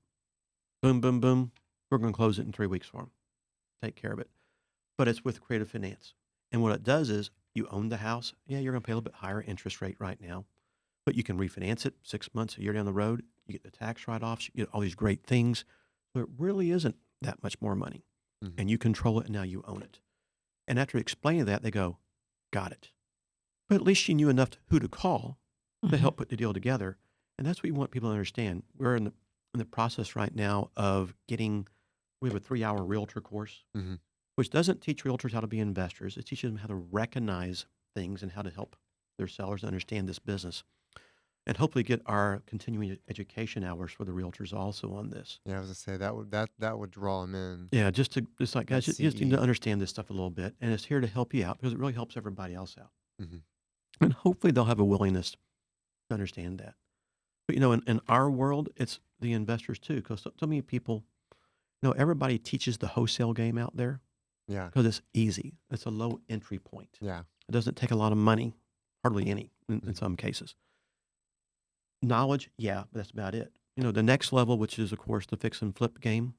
Boom, boom, boom. We're going to close it in 3 weeks for them. Take care of it. But it's with Creative Finance. And what it does is you own the house. Yeah, you're going to pay a little bit higher interest rate right now, but you can refinance it 6 months, a year down the road. You get the tax write-offs. You get all these great things. So it really isn't that much more money. Hmm. And you control it, and now you own it. And after explaining that, they go, got it. But at least she knew enough who to call to help put the deal together. And that's what we want people to understand. We're in the process right now of we have a 3-hour realtor course, Hmm. which doesn't teach realtors how to be investors. It teaches them how to recognize things and how to help their sellers understand this business. And hopefully get our continuing education hours for the realtors also on this. Yeah. I was gonna say that would draw them in. Yeah, it's like, guys, That you just need to CE. understand this stuff a little bit. And it's here to help you out because it really helps everybody else out. Hmm. And hopefully they'll have a willingness to understand that. But, in our world, it's the investors too, because so many people, everybody teaches the wholesale game out there Yeah. because it's easy. It's a low entry point. Yeah. It doesn't take a lot of money, hardly any in Mhm. some cases. Knowledge, yeah, but that's about it. The next level, which is, of course, the fix and flip game,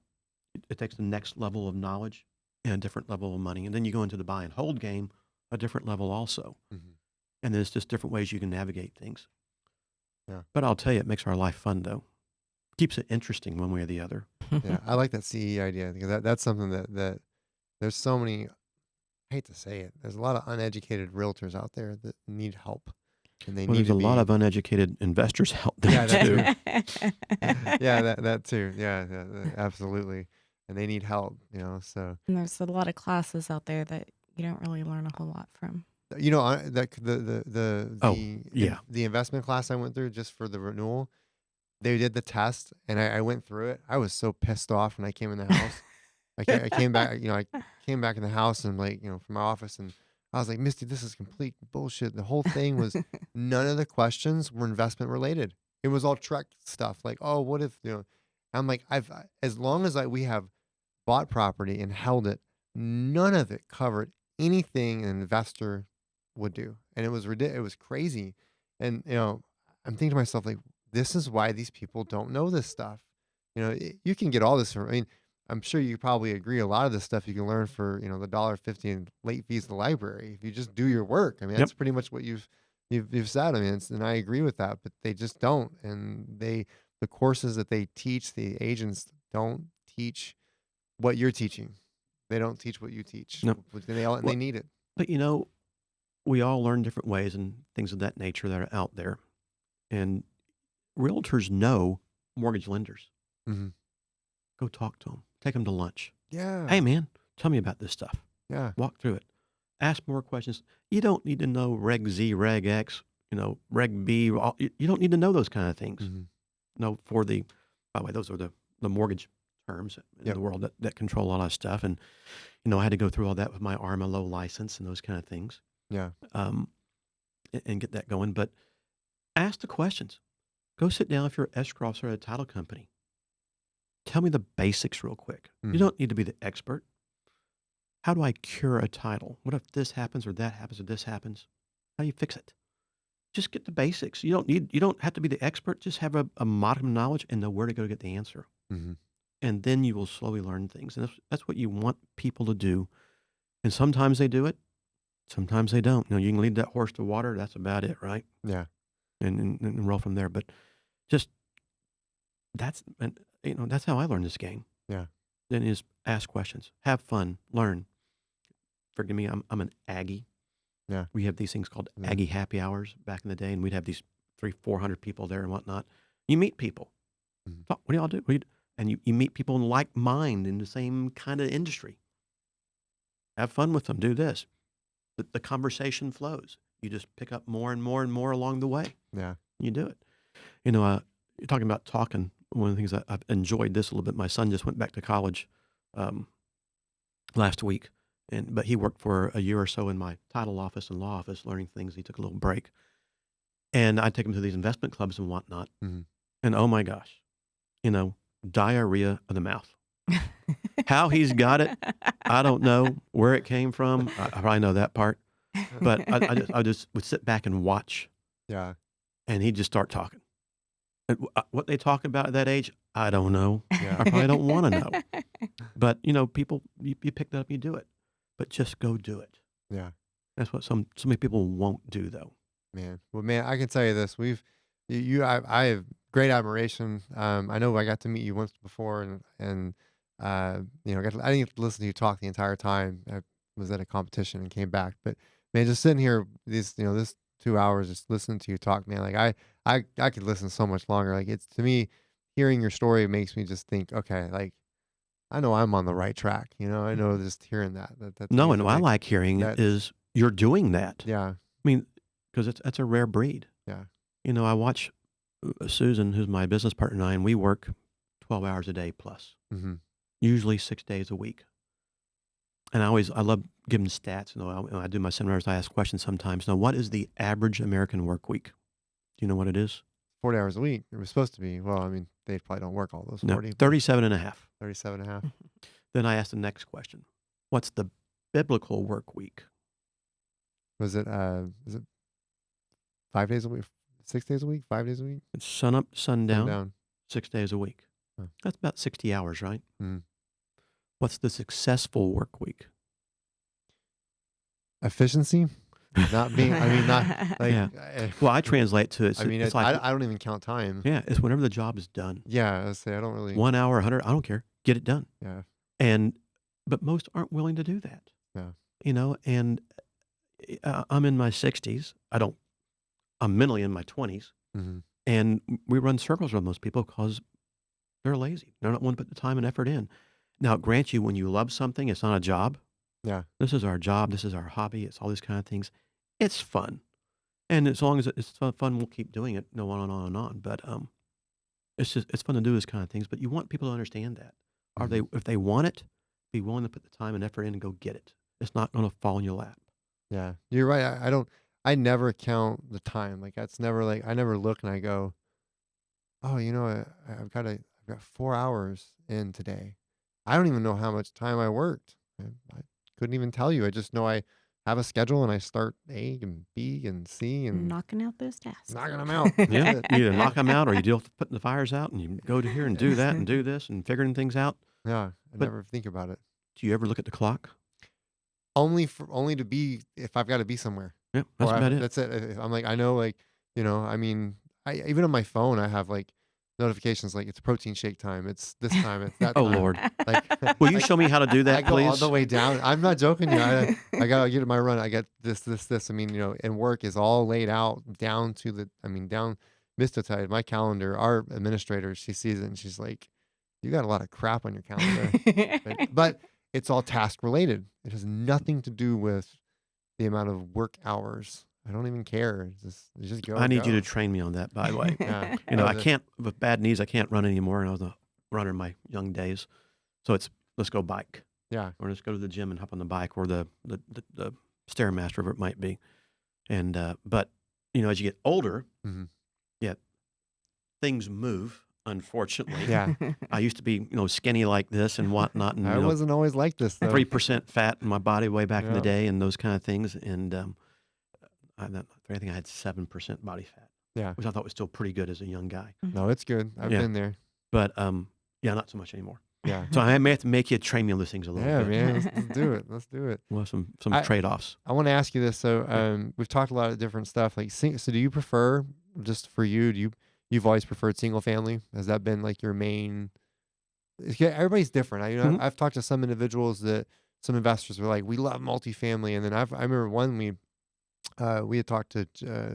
it takes the next level of knowledge and a different level of money. And then you go into the buy and hold game, a different level also. Hmm. And there's just different ways you can navigate things. Yeah. But I'll tell you, it makes our life fun, though. Keeps it interesting one way or the other. Yeah. I like that CE idea because that's something that there's so many. I hate to say it. There's a lot of uneducated realtors out there that need help, and they Well, need there's to a be. lot of uneducated investors out there, Yeah, that too. too. Yeah, that too. Yeah, absolutely. And they need help. So And there's a lot of classes out there that you don't really learn a whole lot from. that Oh, yeah. the investment class I went through just for the renewal, they did the test, and I went through it. I was so pissed off when I came in the house. I came back, I came back in the house and from my office, and I was like, Misty, this is complete bullshit. The whole thing was none of the questions were investment related. It was all Trek stuff. Like, oh, what if, I'm like, as long as we have bought property and held it, none of it covered anything an investor would do. And it was ridiculous. It was crazy. And, I'm thinking to myself, like, this is why these people don't know this stuff. You can get all this from, I'm sure you probably agree. A lot of this stuff you can learn for the $1.50 in late fees to the library if you just do your work. Yep. That's pretty much what you've said. And I agree with that. But they just don't, and the courses that they teach, the agents don't teach what you're teaching. They don't teach what you teach. No. They need it. But, we all learn different ways and things of that nature that are out there. And realtors know mortgage lenders. Mm-hmm. Go talk to them. Take them to lunch. Yeah. Hey, man, tell me about this stuff. Yeah. Walk through it. Ask more questions. You don't need to know Reg Z, Reg X, Reg B. You don't need to know those kind of things. Mm-hmm. No, by the way, those are the mortgage terms in Yep. the world that control all that stuff. And, I had to go through all that with my RMLO license and those kind of things. Yeah. And get that going. But ask the questions. Go sit down if you're an escrow officer at a title company. Tell me the basics real quick. Mhm. You don't need to be the expert. How do I cure a title? What if this happens or that happens or this happens? How do you fix it? Just get the basics. You don't have to be the expert. Just have a modicum of knowledge and know where to go to get the answer. Mm-hmm. And then you will slowly learn things. And that's what you want people to do. And sometimes they do it. Sometimes they don't. You can lead that horse to water. That's about it, right? Yeah. And roll from there. But just that's how I learned this game. Yeah. Then is ask questions, have fun, learn. Forgive me, I'm an Aggie. Yeah. We have these things called Yeah. Aggie happy hours back in the day, and we'd have these 300-400 people there and whatnot. You meet people. Mhm. Talk, what do y'all do? And you meet people in like mind in the same kind of industry. Have fun with them. Do this. The conversation flows. You just pick up more and more and more along the way. Yeah. You do it. You're talking about talking. One of the things I've enjoyed this a little bit. My son just went back to college last week, but he worked for a year or so in my title office and law office, learning things. He took a little break, and I take him to these investment clubs and whatnot. Mm-hmm. And oh my gosh, diarrhea of the mouth. How he's got it, I don't know where it came from. I probably know that part, but I just would sit back and watch, Yeah. and he'd just start talking. And what they talk about at that age, I don't know. Yeah. I probably don't want to know. But people, you pick that up, you do it. But just go do it. Yeah. That's what so many people won't do, though. Man. Well, man, I can tell you this. I have great admiration. I know I got to meet you once before, and I didn't get to listen to you talk the entire time. I was at a competition and came back, but man, just sitting here this 2 hours just listening to you talk, man, like I could listen so much longer. Like, it's, to me, hearing your story makes me just think, okay, like, I know I'm on the right track. I know just hearing that. No, and what I like hearing is you're doing that. Yeah. I mean, because that's a rare breed. Yeah. I watch Susan, who's my business partner, and I, and we work 12 hours a day plus, Mm-hmm. usually 6 days a week. And I love giving stats. When I do my seminars, I ask questions sometimes. Now, what is the average American work week? Do you know what it is? 40 hours a week. It was supposed to be. Well, I mean, they probably don't work all those 40. No, 37 and a half. 37 and a half. Then I ask the next question. What's the biblical work week? Was it 5 days a week? 6 days a week? 5 days a week? It's sun up, sundown, Down. 6 days a week. Huh. That's about 60 hours, right? Mhm. What's the successful work week? Efficiency? Not being, I mean, not like, Yeah. Well, I translate to it. I mean, it's like, I don't even count time. yeah, it's whenever the job is done. Yeah, I say I don't really. 1 hour, 100, I don't care. Get it done. Yeah. But most aren't willing to do that. Yeah. And I'm in my 60s. I'm mentally in my 20s. Mm-hmm. And we run circles around most people because they're lazy. They're not willing to put the time and effort in. Now, grant you, when you love something, it's not a job. Yeah. This is our job. This is our hobby. It's all these kind of things. It's fun. And as long as it's fun, we'll keep doing it. On and on and on. But it's fun to do these kind of things. But you want people to understand that. If they want it, be willing to put the time and effort in and go get it. It's not going to fall in your lap. Yeah. You're right. I never count the time. Like, that's never, like, I never look and I go, oh, I've got 4 hours in today. I don't even know how much time I worked. I couldn't even tell you. I just know I have a schedule and I start A and B and C and knocking out those tasks. knocking them out. Yeah, That's it. you either knock them out or you deal with putting the fires out and you go to here and do that and do this and figuring things out. Yeah. I But- never think about it. Do you ever look at the clock? Only to be, if I've got to be somewhere. Yeah, that's Or about it. That's it. If I'm like, I know, like, I mean, even on my phone, I have like notifications like it's protein shake time. It's this time. It's that Oh, time. Lord. Like, Will you like, show me how to do I that, go all please? the way down. I'm not joking. I gotta get my run. I get this. I mean, and work is all laid out down to down. Mr. Tide, my calendar. Our administrator, she sees it and she's like, You got a lot of crap on your calendar. But it's all task related. It has nothing to do with the amount of work hours. I don't even care. It's just I need you to go. train me on that, by the way. Yeah. You know, Oh, I can't, with bad knees, I can't run anymore. And I was a runner in my young days. So it's, let's go bike. yeah. Or let's go to the gym and hop on the bike or the Stairmaster, whatever it might be. And, but, you know, as you get older, hmm yeah, things move, unfortunately. Yeah. I used to be, you know, skinny like this and whatnot, and, I you know, wasn't always like this though. 3% fat in my body way back in the Yeah. day and those kind of things. And I think I had 7% body fat, Yeah. which I thought was still pretty good as a young guy. No, it's good. I've Yeah. been there. But yeah, not so much anymore. Yeah. So I may have to make you train me on those things a little Yeah, bit. man. Let's do it. Let's do it. Well, some I- trade-offs. I want to ask you this. So, we've talked a lot of different stuff. Like, so do you prefer, just for you, you've always preferred single family? Has that been like your main? Everybody's different. Mhm. I've talked to some individuals that some investors were like, we love multifamily, and then I remember one we had talked to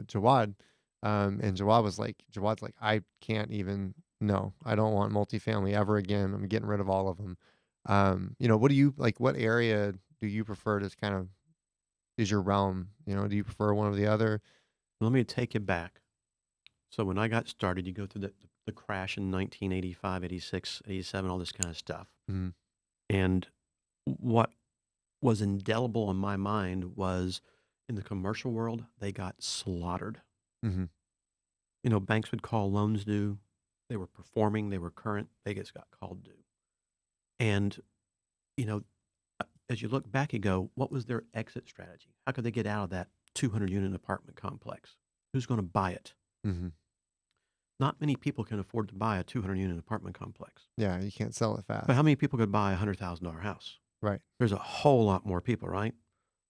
Jawad, and Jawad's like, I can't even. No, I don't want multifamily ever again. I'm getting rid of all of them. What do you like? What area do you prefer to kind of is your realm? Do you prefer one or the other? Let me take you back. So when I got started, you go through the crash in 1985, 86, 87, all this kind of stuff. Mm-hmm. And what was indelible in my mind was in the commercial world, they got slaughtered. Mm-hmm. You know, banks would call loans due. They were performing. They were current. They just got called due. And, you know, as you look back, you go, what was their exit strategy? How could they get out of that 200-unit apartment complex? Who's going to buy it? Mm-hmm. Not many people can afford to buy a 200-unit apartment complex. Yeah, you can't sell it fast. But how many people could buy a $100,000 house? Right. There's a whole lot more people, right?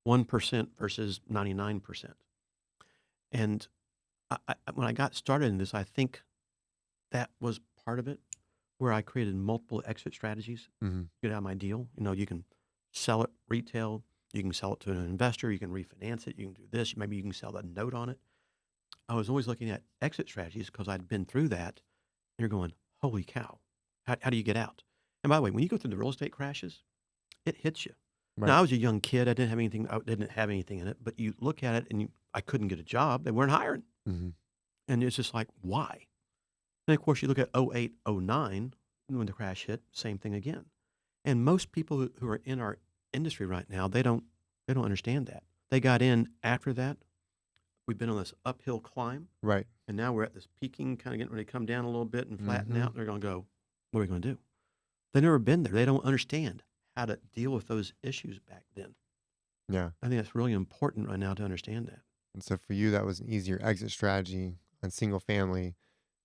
1% versus 99%. And when I got started in this, I think that was part of it, where I created multiple exit strategies Mm-hmm. to get out of my deal. You know, you can sell it retail, you can sell it to an investor, you can refinance it, you can do this, maybe you can sell a note on it. I was always looking at exit strategies because I'd been through that. And you're going, holy cow, how do you get out? And by the way, when you go through the real estate crashes, it hits you. Right. Now, I was a young kid. I didn't have anything in it, but you look at it and I couldn't get a job. They weren't hiring. Mm-hmm. And it's just like, why? And of course, you look at 08, 09, when the crash hit, same thing again. And most people who are in our industry right now, they don't understand that. They got in after that. We've been on this uphill climb, Right. and now we're at this peaking, kind of getting ready to come down a little bit and flatten Mhm. out. And they're going to go, what are we going to do? They've never been there. They don't understand how to deal with those issues back then. Yeah. I think that's really important right now to understand that. And so for you, that was an easier exit strategy on single family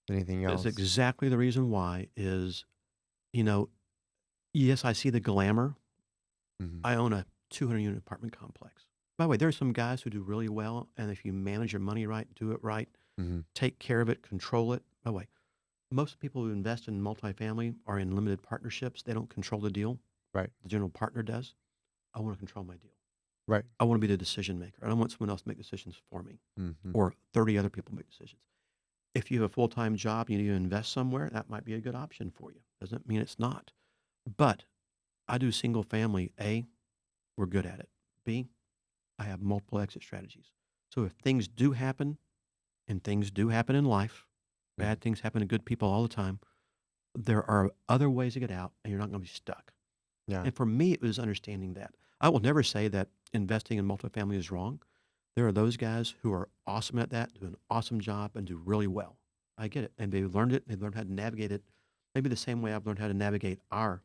than anything else. That's exactly the reason why is, you know, yes, I see the glamour. Mhm. I own a 200-unit apartment complex. By the way, there are some guys who do really well, and if you manage your money right, do it right, Mhm. take care of it, control it. By the way, most people who invest in multifamily are in limited partnerships. They don't control the deal. Right. The general partner does. I want to control my deal. Right. I want to be the decision maker. I don't want someone else to make decisions for me Mhm. or 30 other people make decisions. If you have a full-time job, you need to invest somewhere, that might be a good option for you. Doesn't mean it's not. But I do single family. A, we're good at it. B, I have multiple exit strategies. So if things do happen, and things do happen in life, bad things happen to good people all the time, there are other ways to get out, and you're not going to be stuck. Yeah. And for me, it was understanding that. I will never say that investing in multifamily is wrong. There are those guys who are awesome at that, do an awesome job, and do really well. I get it. And they learned it. They learned how to navigate it, maybe the same way I've learned how to navigate our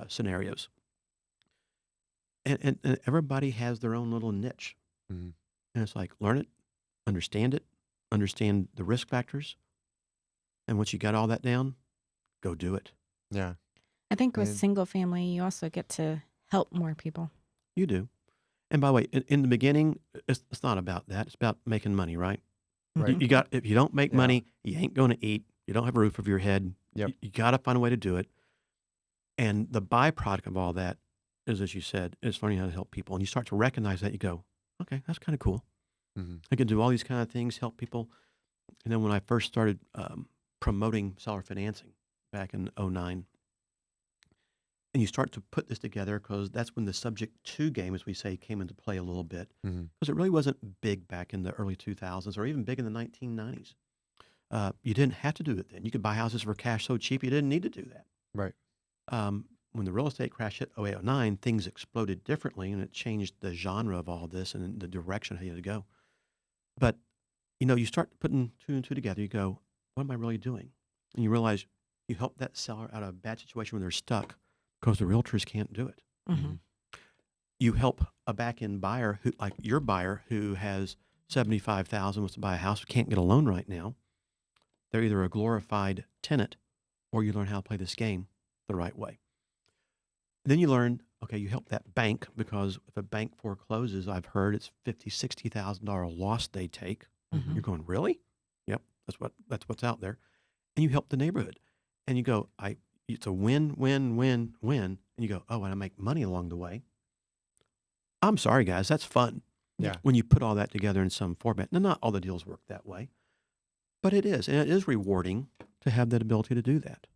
scenarios. And everybody has their own little niche. Mhm. And it's like, learn it, understand the risk factors. And once you got all that down, go do it. Yeah. I think with And- single family, you also get to help more people. You do. And by the way, in the beginning, it's not about that. It's about making money, right? Right. You got, if you don't make Yeah. money, you ain't going to eat. You don't have a roof over your head. Yep. You got to find a way to do it. And the byproduct of all that is, as you said, is learning how to help people. And you start to recognize that, you go, okay, that's kind of cool. Mhm. I can do all these kind of things, help people. And then when I first started promoting seller financing back in 09, and you start to put this together because that's when the subject to game, as we say, came into play a little bit Mhm. because it really wasn't big back in the early 2000s or even big in the 1990s. You didn't have to do it then. You could buy houses for cash so cheap you didn't need to do that. Right. When the real estate crash hit 08, 09, things exploded differently and it changed the genre of all this and the direction how you had to go. But, you start putting two and two together. You go, what am I really doing? And you realize you help that seller out of a bad situation when they're stuck because the realtors can't do it. Mhm. You help a back-end buyer who, like your buyer, who has 75,000 wants to buy a house, can't get a loan right now. They're either a glorified tenant or you learn how to play this game the right way. Then you learn, okay, you help that bank because if a bank forecloses, I've heard it's $50,000, $60,000 loss they take. Mhm. You're going, really? Yep, that's what's out there. And you help the neighborhood, and you go, it's a win, win, win, win, and you go, oh, and I make money along the way. I'm sorry, guys, that's fun. Yeah. When you put all that together in some format. Now, not all the deals work that way, but it is, and it is rewarding to have that ability to do that.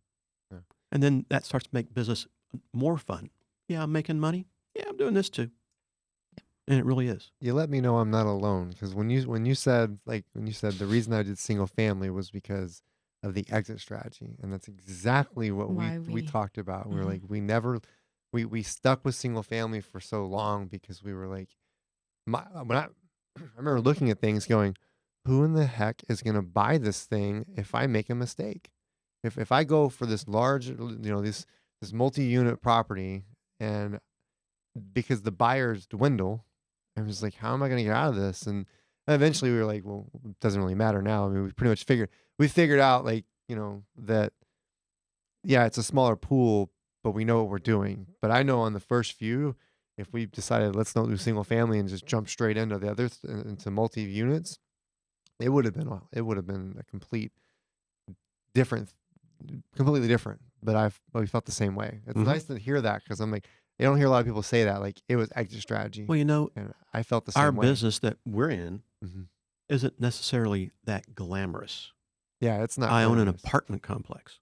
Yeah. And then that starts to make business more fun. Yeah, I'm making money. Yeah, I'm doing this too. And it really is. You let me know I'm not alone because when you said the reason I did single family was because of the exit strategy, and that's exactly what we Why we talked about. We were Mhm. like, we stuck with single family for so long because we were like, when I remember looking at things going, who in the heck is going to buy this thing if I make a mistake? If I go for this large, this multi-unit property, and because the buyers dwindle, I was like, how am I going to get out of this? And eventually we were like, well, it doesn't really matter now. I mean, we pretty much figured out, like, that, yeah, it's a smaller pool, but we know what we're doing. But I know on the first few, if we decided let's not do single family and just jump straight into the others, into multi units, it would have been a different, completely different. But we felt the same way. It's Mhm. nice to hear that because I'm like, I don't hear a lot of people say that. Like, it was exit strategy, Well, and I felt the our same way. business that we're in Mhm. isn't necessarily that glamorous. Yeah, it's not I own an glamorous. apartment complex.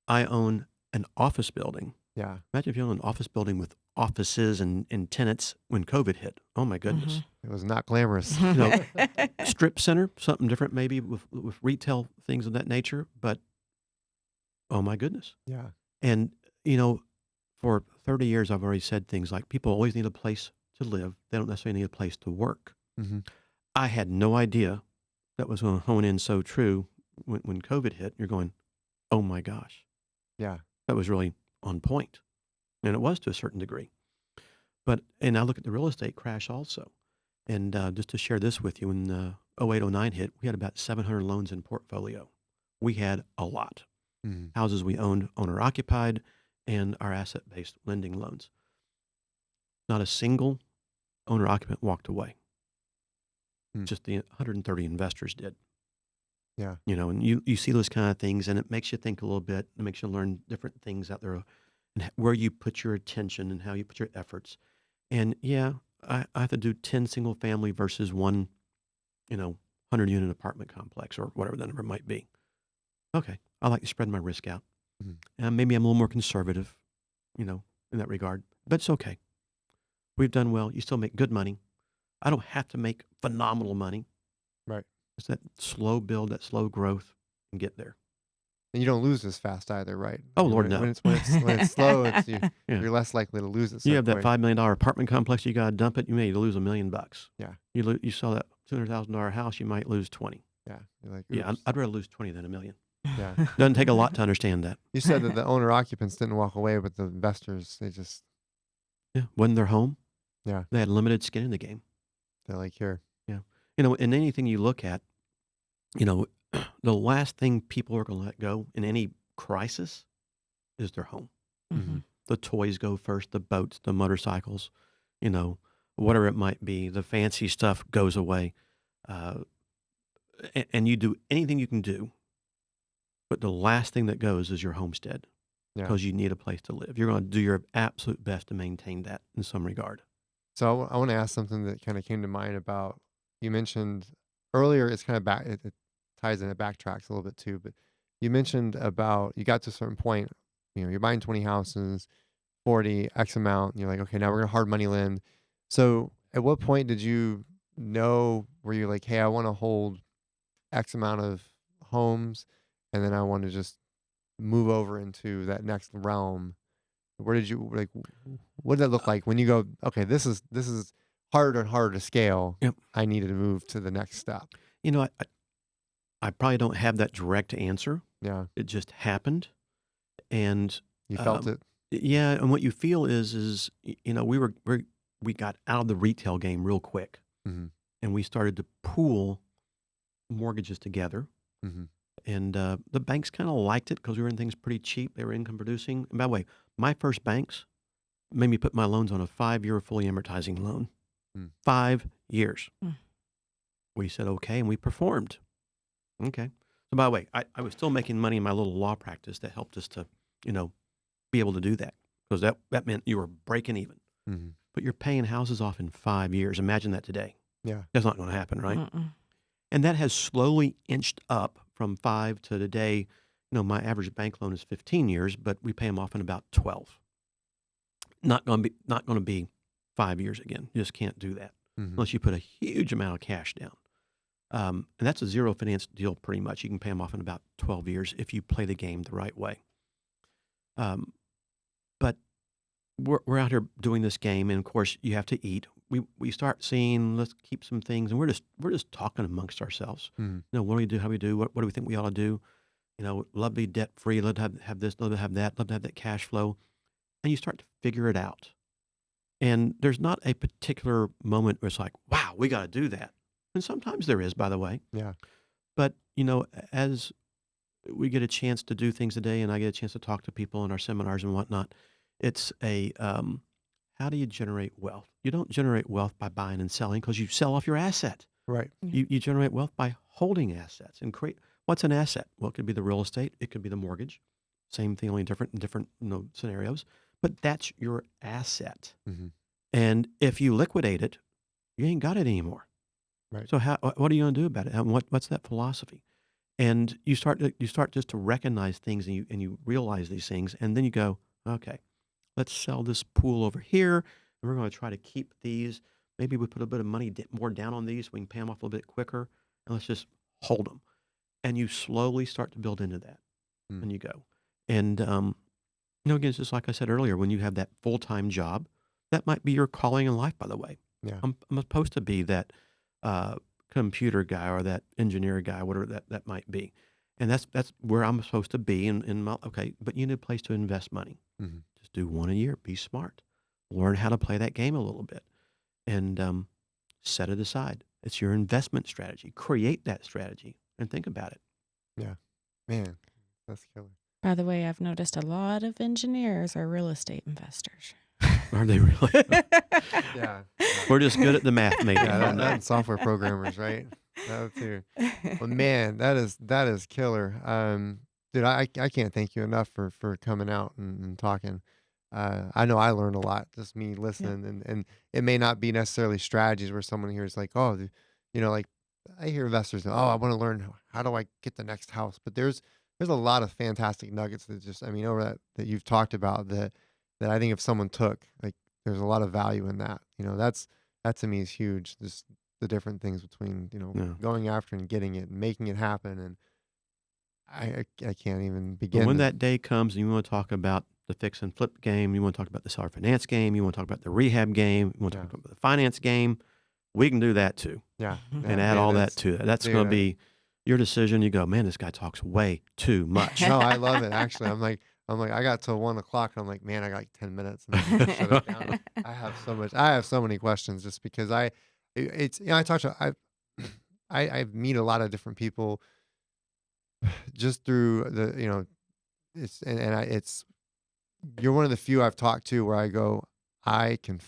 I own an office building. Yeah, Imagine if you own an office building with offices and tenants when COVID hit. Oh, my goodness. it was not glamorous. Strip center, something different maybe with retail things of that nature, but oh my goodness. Yeah, And, for 30 years, I've already said things like people always need a place to live. They don't necessarily need a place to work. hmm I had no idea that was going to hone in so true when COVID hit. You're going, oh my gosh, yeah, that was really on point. And it was to a certain degree. And I look at the real estate crash also. And just to share this with you, when 08, 09 hit, we had about 700 loans in portfolio. We had a lot. hmm Houses we owned, owner occupied, and our asset based lending loans. Not a single owner occupant walked away. Hmm. Just the 130 investors did. yeah, And you see those kind of things, and it makes you think a little bit. It makes you learn different things out there, and where you put your attention and how you put your efforts. And yeah, I have to do 10 single family versus one, 100 unit apartment complex or whatever the number might be. Okay, I like to spread my risk out. Mhm. And maybe I'm a little more conservative, in that regard, but it's okay. We've done well. You still make good money. I don't have to make phenomenal money. right. It's that slow build, that slow growth, and get there. And you don't lose as fast either, right? Oh, I mean, Lord, when, no. when it's slow, Yeah. you're less likely to lose it. You So have that quick. $5 million apartment complex, you got to dump it, you may lose $1 million. Yeah, You sell that $200,000 house, you might lose 20. yeah. You're like, Yeah, oops. I'd rather lose 20 than $1 million. Yeah. Doesn't take a lot to understand that. You said that the owner occupants didn't walk away, but the investors, they just, Yeah, wasn't their home. yeah, They had limited skin in the game. they're like, here. Yeah. In anything you look at, the last thing people are going to let go in any crisis is their home. Mhm. The toys go first, the boats, the motorcycles, whatever it might be. The fancy stuff goes away. And you do anything you can do, but the last thing that goes is your homestead Yeah. because you need a place to live. You're going to do your absolute best to maintain that in some regard. So I want to ask something that kind of came to mind about, you mentioned earlier, it's kind of it ties in, it backtracks a little bit too, but you mentioned about, you got to a certain point, you're buying 20 houses, 40 X amount. And you're like, okay, now we're gonna hard money lend. So at what point did you know where you're like, hey, I want to hold X amount of homes, and then I want to just move over into that next realm? Where did you like? What did that look like when you go? Okay, this is harder and harder to scale. Yep. I needed to move to the next step. You know, I probably don't have that direct answer. Yeah, It just happened, and you felt it. yeah. And what you feel is you know, we got out of the retail game real quick, Mm-hmm. and we started to pool mortgages together. Mm-hmm. And the banks kind of liked it because we were in things pretty cheap. They were income producing. And by the way, my first banks made me put my loans on a 5-year fully amortizing loan. Mm. 5 years. Mm. We said okay, and we performed. Okay. So by the way, I was still making money in my little law practice that helped us to, you know, be able to do that, because that meant you were breaking even. Mm-hmm. But you're paying houses off in 5 years. Imagine that today. Yeah. That's not going to happen, right? Mm-mm. And that has slowly inched up from 5 to today. You know, my average bank loan is 15 years, but we pay them off in about 12. Not going to be 5 years again. You just can't do that Mm-hmm. unless you put a huge amount of cash down. And that's a zero finance deal pretty much. You can pay them off in about 12 years if you play the game the right way. But we're out here doing this game, and of course you have to eat. We start seeing, let's keep some things, and we're just talking amongst ourselves. Mm-hmm. You know, what do we do? How do we do? What do we think we ought to do? You know, love to be debt free. Love to have this. Love to have that. Love to have that cash flow. And you start to figure it out. And there's not a particular moment where it's like, wow, we got to do that. And sometimes there is, by the way. Yeah. But, you know, as we get a chance to do things today, and I get a chance to talk to people in our seminars and whatnot, it's how do you generate wealth? You don't generate wealth by buying and selling, because you sell off your asset. Right. Yeah. You generate wealth by holding assets and create. What's an asset? Well, it could be the real estate. It could be the mortgage. Same thing, only different in different scenarios. But that's your asset. Mm-hmm. And if you liquidate it, you ain't got it anymore. Right. So what are you going to do about it? And what's that philosophy? And you start just to recognize things, and you realize these things, and then you go, okay, let's sell this pool over here, and we're going to try to keep these. Maybe we put a bit of money more down on these so we can pay them off a little bit quicker, and let's just hold them. And you slowly start to build into that, and you go. And you know, again, it's just like I said earlier, when you have that full-time job, that might be your calling in life. By the way, Yeah. I'm supposed to be that computer guy or that engineer guy, whatever that might be. And that's where I'm supposed to be. Okay, but you need a place to invest money. Mm-hmm. Just do one a year. Be smart. Learn how to play that game a little bit, and set it aside. It's your investment strategy. Create that strategy and think about it. Yeah. Man, that's killer. By the way, I've noticed a lot of engineers are real estate investors. Are they really? Yeah. We're just good at the math, maybe. Yeah, I don't know. that's software programmers, right? That too. Well, man, that is killer. Dude, I can't thank you enough for coming out and talking. I know I learned a lot, just me listening, and it may not be necessarily strategies where someone here is like, oh, you know, like I hear investors, oh, I want to learn how do I get the next house, but there's a lot of fantastic nuggets that just, I mean, over that you've talked about that I think if someone took, like, there's a lot of value in that. You know, that to me is huge. Just the different things between, you know, Yeah. going after and getting it and making it happen. And I can't even But begin. when to- that day comes and you want to talk about the fix and flip game, you want to talk about the seller finance game, you want to talk about the rehab game, you want to Yeah. talk about the finance game, we can do that too. yeah, And And yeah, add man, all that that's- to it. That's dude, going to be your decision. You go, man, this guy talks way too much. No, I love it. Actually, I'm like, I got till 1 o'clock. And I'm like, man, I got like 10 minutes. And I'm gonna shut it down. I have so many questions just because it's, you know, I meet a lot of different people just through the, you know, you're one of the few I've talked to where I go, I can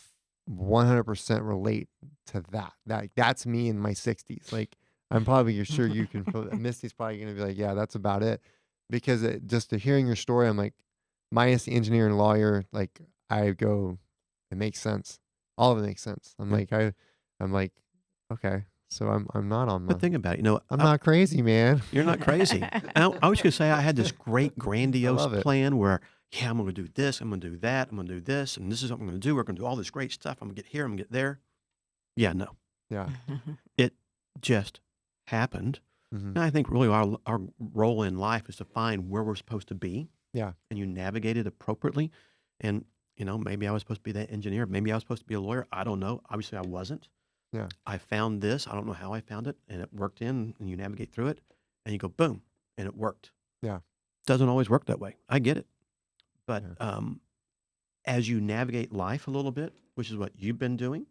100% relate to that. That's me in my 60s. Like, I'm probably sure you can feel that. Misty's probably going to be like, yeah, that's about it. Because just to hearing your story, I'm like, minus the engineer and lawyer, like I go, it makes sense. All of it makes sense. I'm Yeah. like, okay, so I'm not on But think about it. You know, I'm not crazy, man. you're not crazy. I was going to say I had this great grandiose love it. plan where, yeah, I'm going to do this, I'm going to do that, I'm going to do this, and this is what I'm going to do. We're going to do all this great stuff. I'm going to get here, I'm going to get there. Yeah, no. Yeah. It just happened. Hmm. And I think really our role in life is to find where we're supposed to be. Yeah. And you navigate it appropriately. And, maybe I was supposed to be that engineer. Maybe I was supposed to be a lawyer. I don't know. Obviously, I wasn't. Yeah. I found this. I don't know how I found it. And it worked and you navigate through it. And you go, boom, and it worked. Yeah. Doesn't always work that way. I get it. But Yeah. as you navigate life a little bit, which is what you've been doing,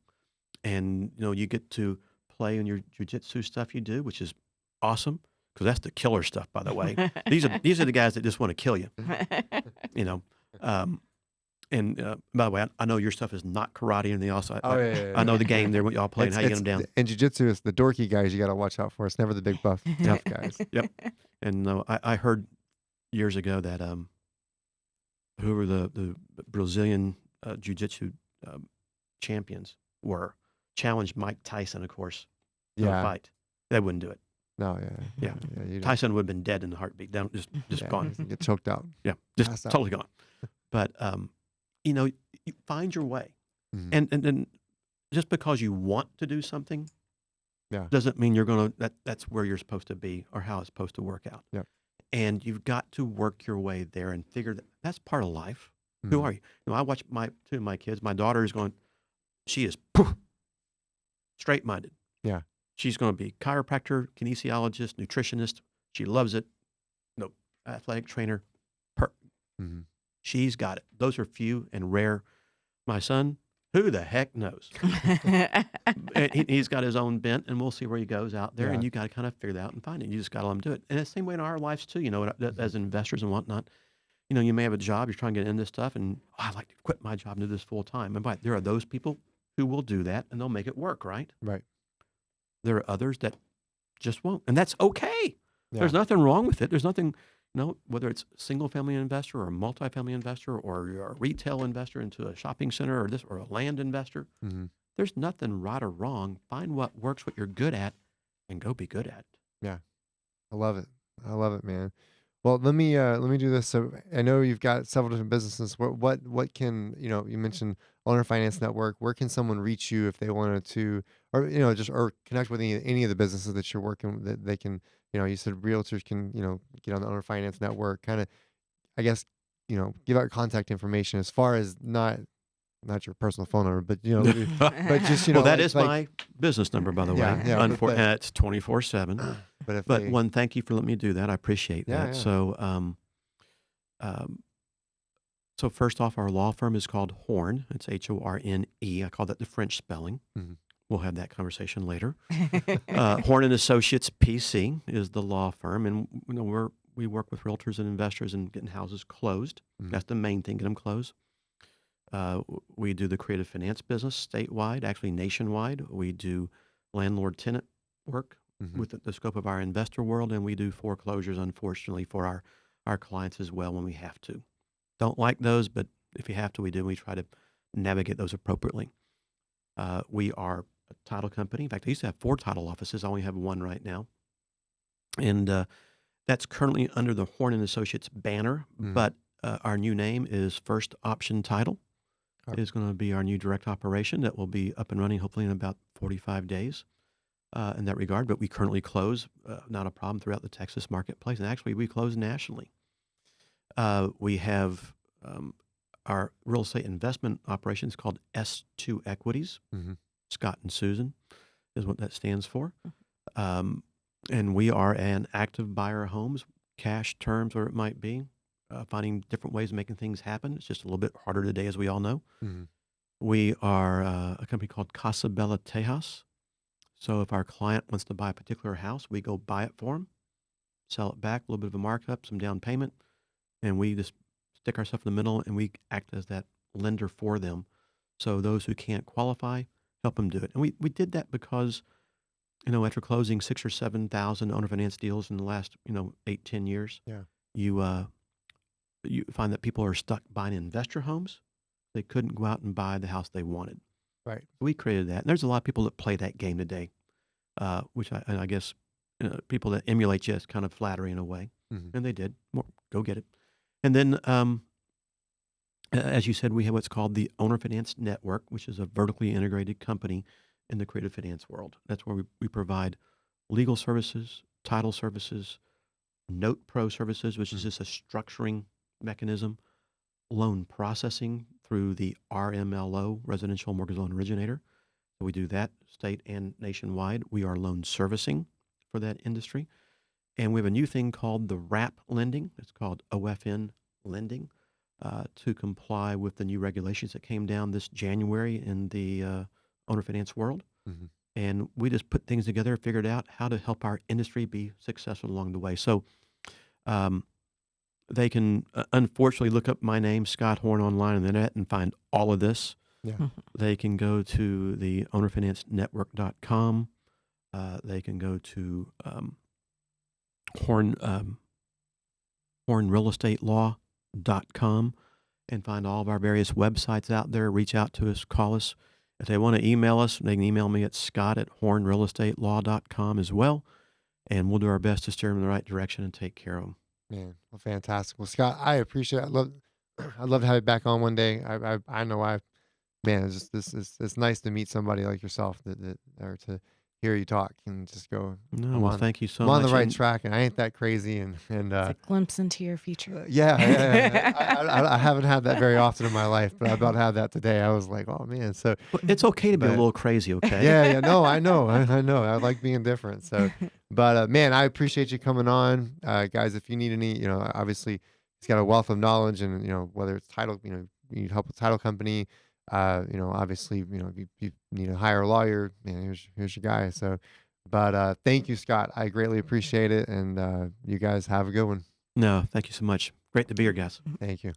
and, you get to play in your jujitsu stuff you do, which is awesome, because that's the killer stuff, by the way. These are the guys that just want to kill you, you know. And by the way, I know your stuff is not karate, and the also Oh, yeah. I know the game there, what y'all play, and how you get them down. In jiu-jitsu, it's the dorky guys you got to watch out for. It's never the big buff tough guys. Yep. And I heard years ago that who were the Brazilian jiu-jitsu champions were challenged Mike Tyson, of course, in a Yeah. fight. They wouldn't do it. No, yeah. Yeah. You don't- Tyson would have been dead in a heartbeat. Down, just yeah, gone. you get choked out. Yeah, just Pass out. totally gone. But you find your way, Mhm. and just because you want to do something, Yeah. doesn't mean you're gonna that's where you're supposed to be or how it's supposed to work out. Yep. And you've got to work your way there and figure that's part of life. Who Mhm. are you? I watch two of my kids. My daughter is going. She is straight minded. Yeah. She's going to be chiropractor, kinesiologist, nutritionist. She loves it. No, athletic trainer. Mhm. She's got it. Those are few and rare. My son, who the heck knows? And he's got his own bent, and we'll see where he goes out there. Yeah. And you got to kind of figure that out and find it. You just got to let him do it. And it's the same way in our lives too. As investors and whatnot, you may have a job. You're trying to get into this stuff, and I'd like to quit my job and do this full time. And there are those people who will do that, and they'll make it work. Right? Right. There are others that just won't, and that's okay. Yeah. There's nothing wrong with it. There's nothing. Whether it's single-family investor or a multifamily investor or you're a retail investor into a shopping center or a land investor, Mhm. there's nothing right or wrong. Find what works, what you're good at, and go be good at it. I love it. I love it, man. Well, let me do this. So I know you've got several different businesses. What can you mentioned Owner Finance Network. Where can someone reach you if they wanted to, or or connect with any of the businesses that you're working with, that they can. You said realtors can get on the Owner Finance Network. Kind of, I guess, give out contact information as far as not your personal phone number, but but just well, that is my business number, by the way. Yeah, It's 24/7. But if But one, thank you for letting me do that. I appreciate Yeah, that. yeah. So first off, our law firm is called Horne. It's Horne. I call that the French spelling. Mhm. We'll have that conversation later. Horne and Associates PC is the law firm, and we work with realtors and investors in getting houses closed. Mhm. That's the main thing, get them closed. We do the creative finance business statewide, actually nationwide. We do landlord-tenant work Mhm. with the scope of our investor world, and we do foreclosures, unfortunately, for our clients as well when we have to. Don't like those, but if you have to, we do. We try to navigate those appropriately. We are a title company. In fact, I used to have 4 title offices. I only have 1 right now. And that's currently under the Horne and Associates banner, Mhm. but our new name is First Option Title. Okay. It is going to be our new direct operation that will be up and running hopefully in about 45 days in that regard. But we currently close, not a problem, throughout the Texas marketplace. And actually, we close nationally. We have our real estate investment operations called S2 Equities. Mhm. Scott and Susan is what that stands for. And we are an active buyer of homes, cash terms, or it might be, finding different ways of making things happen. It's just a little bit harder today, as we all know. Mhm. We are a company called Casa Bella Tejas. So if our client wants to buy a particular house, we go buy it for them, sell it back, a little bit of a markup, some down payment, and we just stick ourselves in the middle and we act as that lender for them. So those who can't qualify, help them do it. And we did that because, after closing 6,000 or 7,000 owner finance deals in the last, 8-10 years, Yeah. you find that people are stuck buying investor homes. They couldn't go out and buy the house they wanted. Right. We created that. And there's a lot of people that play that game today, which I guess people that emulate you is kind of flattery in a way. Mhm. And they did. Go get it. And then As you said, we have what's called the Owner Finance Network, which is a vertically integrated company in the creative finance world. That's where we provide legal services, title services, note pro services, which is just a structuring mechanism, loan processing through the RMLO, Residential Mortgage Loan Originator. So we do that state and nationwide. We are loan servicing for that industry. And we have a new thing called the WRAP lending. It's called OFN lending to comply with the new regulations that came down this January in the owner finance world. Mhm. And we just put things together, figured out how to help our industry be successful along the way. So um, they can unfortunately look up my name, Scott Horne, online on the internet and find all of this. Yeah. They can go to the ownerfinancenetwork.com. They can go to Horne HorneRealEstateLaw.com and find all of our various websites out there. Reach out to us, call us. If they want to email us, they can email me at scott@HorneRealEstateLaw.com as well, and we'll do our best to steer them in the right direction and take care of them. Man, well, fantastic. Well, Scott, I appreciate it. I'd love to have you back on one day. I know man, it's just it's nice to meet somebody like yourself or to hear you talk and just go, No, well, thank you so I'm on the much. right And track, and I ain't that crazy. And It's a glimpse into your future. yeah. I haven't had that very often in my life, but I'm about to have that today. I was like, oh man. So it's okay to be a But- little crazy, okay? yeah. No, I know. I know. I like being different. So, but man, I appreciate you coming on, guys. If you need any, obviously he's got a wealth of knowledge, and whether it's title, you need help with title company. Obviously, if you need to hire a lawyer, man, here's your guy. So, but thank you, Scott. I greatly appreciate it, and you guys have a good one. No, thank you so much. Great to be here, guys. Thank you.